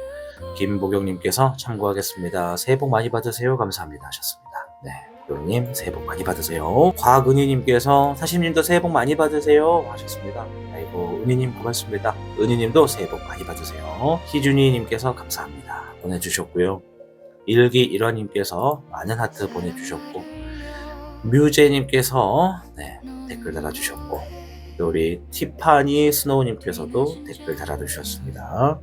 김보경님께서 참고하겠습니다. 새해 복 많이 받으세요 감사합니다 하셨습니다. 네, 보경님 새해 복 많이 받으세요. 곽은희님께서 사심님도 새해 복 많이 받으세요 하셨습니다. 아이고 은희님 고맙습니다. 은희님도 새해 복 많이 받으세요. 희준이님께서 감사합니다 보내주셨고요. 일기일화님께서 많은 하트 보내주셨고 뮤제님께서 네, 댓글 달아주셨고 또 우리 티파니 스노우님께서도 댓글 달아주셨습니다.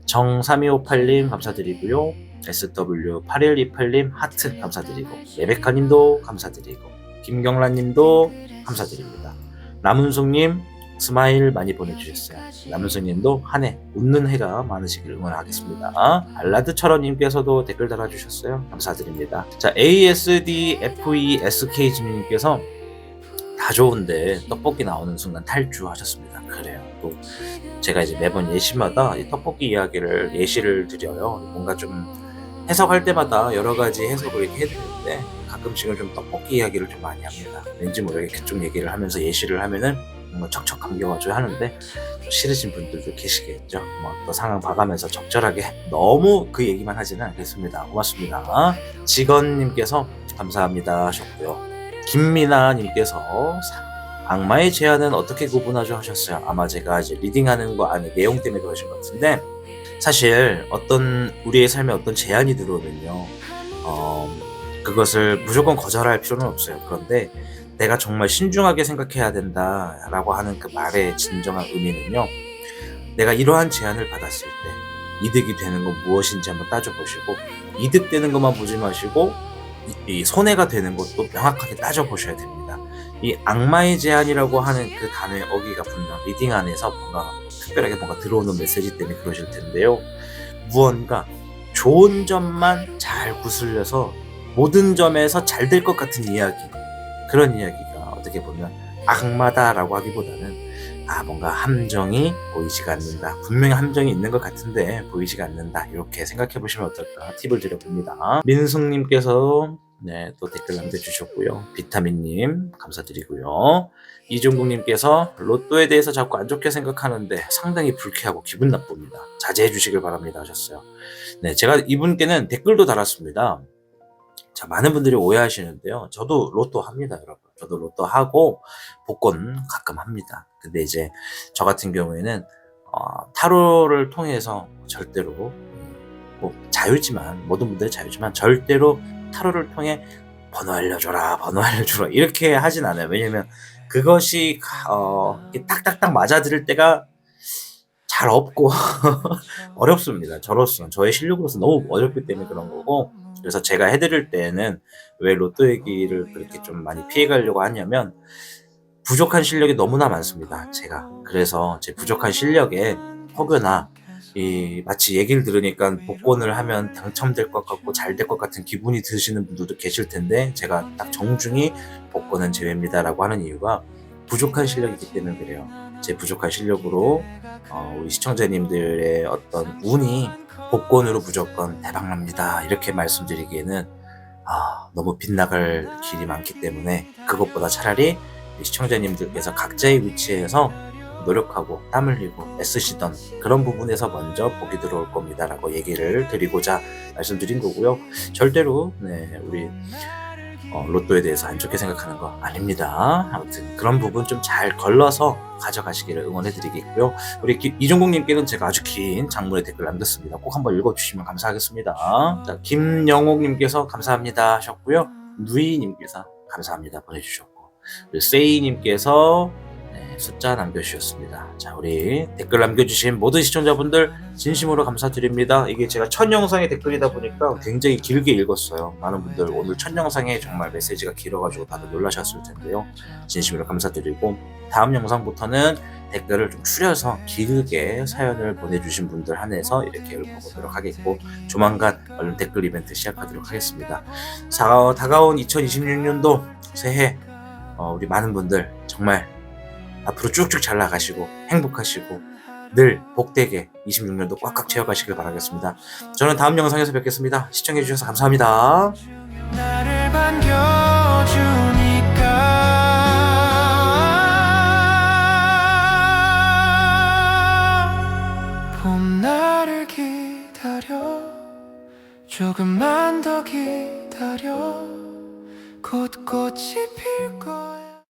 정3258님 감사드리고요. SW8128님 하트 감사드리고 레베카님도 감사드리고 김경란님도 감사드립니다. 남은숙님 스마일 많이 보내주셨어요. 남은숙님도 한 해 웃는 해가 많으시길 응원하겠습니다. 알라드철원님께서도 댓글 달아주셨어요. 감사드립니다. 자 ASDFESK님께서 다 좋은데 떡볶이 나오는 순간 탈주하셨습니다. 그래요. 또 제가 이제 매번 예시마다 이 떡볶이 이야기를 예시를 드려요. 뭔가 좀 해석할 때마다 여러 가지 해석을 이렇게 해드리는데 가끔씩은 좀 떡볶이 이야기를 좀 많이 합니다. 왠지 모르게 그쪽 얘기를 하면서 예시를 하면은 뭔가 척척 감겨가지고 하는데 싫으신 분들도 계시겠죠. 또 상황 봐가면서 적절하게 너무 그 얘기만 하지는 않겠습니다. 고맙습니다. 직원님께서 감사합니다 하셨고요. 김미나님께서 악마의 제안은 어떻게 구분하죠 하셨어요. 아마 제가 이제 리딩하는 거 안에 내용 때문에 그러신 것 같은데 사실 어떤 우리의 삶에 어떤 제안이 들어오면요 그것을 무조건 거절할 필요는 없어요. 그런데 내가 정말 신중하게 생각해야 된다라고 하는 그 말의 진정한 의미는요. 내가 이러한 제안을 받았을 때 이득이 되는 건 무엇인지 한번 따져보시고 이득되는 것만 보지 마시고 이 손해가 되는 것도 명확하게 따져보셔야 됩니다. 이 악마의 제안이라고 하는 그 단어의 어기가 분명 리딩 안에서 뭔가 특별하게 뭔가 들어오는 메시지 때문에 그러실 텐데요. 무언가 좋은 점만 잘 구슬려서 모든 점에서 잘 될 것 같은 이야기 그런 이야기가 어떻게 보면 악마다라고 하기보다는 뭔가 함정이 보이지가 않는다. 분명히 함정이 있는 것 같은데 보이지가 않는다. 이렇게 생각해 보시면 어떨까 팁을 드려봅니다. 민숙님께서 네, 또 댓글 남겨주셨고요. 비타민님 감사드리고요. 이종국님께서 로또에 대해서 자꾸 안 좋게 생각하는데 상당히 불쾌하고 기분 나쁩니다. 자제해 주시길 바랍니다 하셨어요. 네, 제가 이분께는 댓글도 달았습니다. 자, 많은 분들이 오해하시는데요. 저도 로또 합니다, 여러분. 저도 로또 하고 복권 가끔 합니다. 근데 이제 저 같은 경우에는 타로를 통해서 절대로 뭐 자유지만 모든 분들이 자유지만 절대로 타로를 통해 번호 알려줘라, 번호 알려줘라 이렇게 하진 않아요. 왜냐면 그것이 이렇게 딱딱딱 맞아들을 때가 잘 없고 어렵습니다. 저로서는 저의 실력으로서 너무 어렵기 때문에 그런 거고, 그래서 제가 해드릴 때에는 왜 로또 얘기를 그렇게 좀 많이 피해가려고 하냐면 부족한 실력이 너무나 많습니다, 제가. 그래서 제 부족한 실력에 혹여나 마치 얘기를 들으니까 복권을 하면 당첨될 것 같고 잘 될 것 같은 기분이 드시는 분들도 계실 텐데, 제가 딱 정중히 복권은 제외입니다라고 하는 이유가 부족한 실력이기 때문에 그래요. 제 부족한 실력으로 우리 시청자님들의 어떤 운이 복권으로 무조건 대박납니다 이렇게 말씀드리기에는 너무 빗나갈 길이 많기 때문에, 그것보다 차라리 시청자님들께서 각자의 위치에서 노력하고 땀 흘리고 애쓰시던 그런 부분에서 먼저 복이 들어올 겁니다 라고 얘기를 드리고자 말씀드린 거고요. 절대로 우리 로또에 대해서 안 좋게 생각하는 거 아닙니다. 아무튼 그런 부분 좀 잘 걸러서 가져가시기를 응원해 드리겠고요. 우리 이종국님께는 제가 아주 긴 장문의 댓글 남겼습니다. 꼭 한번 읽어주시면 감사하겠습니다. 자, 김영옥님께서 감사합니다 하셨고요. 누이님께서 감사합니다 보내주셨고, 그리고 세이님께서 숫자 남겨주셨습니다. 자, 우리 댓글 남겨주신 모든 시청자분들 진심으로 감사드립니다. 이게 제가 첫 영상의 댓글이다 보니까 굉장히 길게 읽었어요. 많은 분들 오늘 첫 영상에 정말 메시지가 길어가지고 다들 놀라셨을 텐데요. 진심으로 감사드리고, 다음 영상부터는 댓글을 좀 추려서 길게 사연을 보내주신 분들 한해서 이렇게 읽어보도록 하겠고, 조만간 얼른 댓글 이벤트 시작하도록 하겠습니다. 다가온 2026년도 새해 우리 많은 분들 정말 앞으로 쭉쭉 잘 나가시고 행복하시고 늘 복되게 26년도 꽉꽉 채워가시길 바라겠습니다. 저는 다음 영상에서 뵙겠습니다. 시청해주셔서 감사합니다. 나를 반겨주니까 봄날을 기다려 조금만 더 기다려 곧 꽃이 필 거야.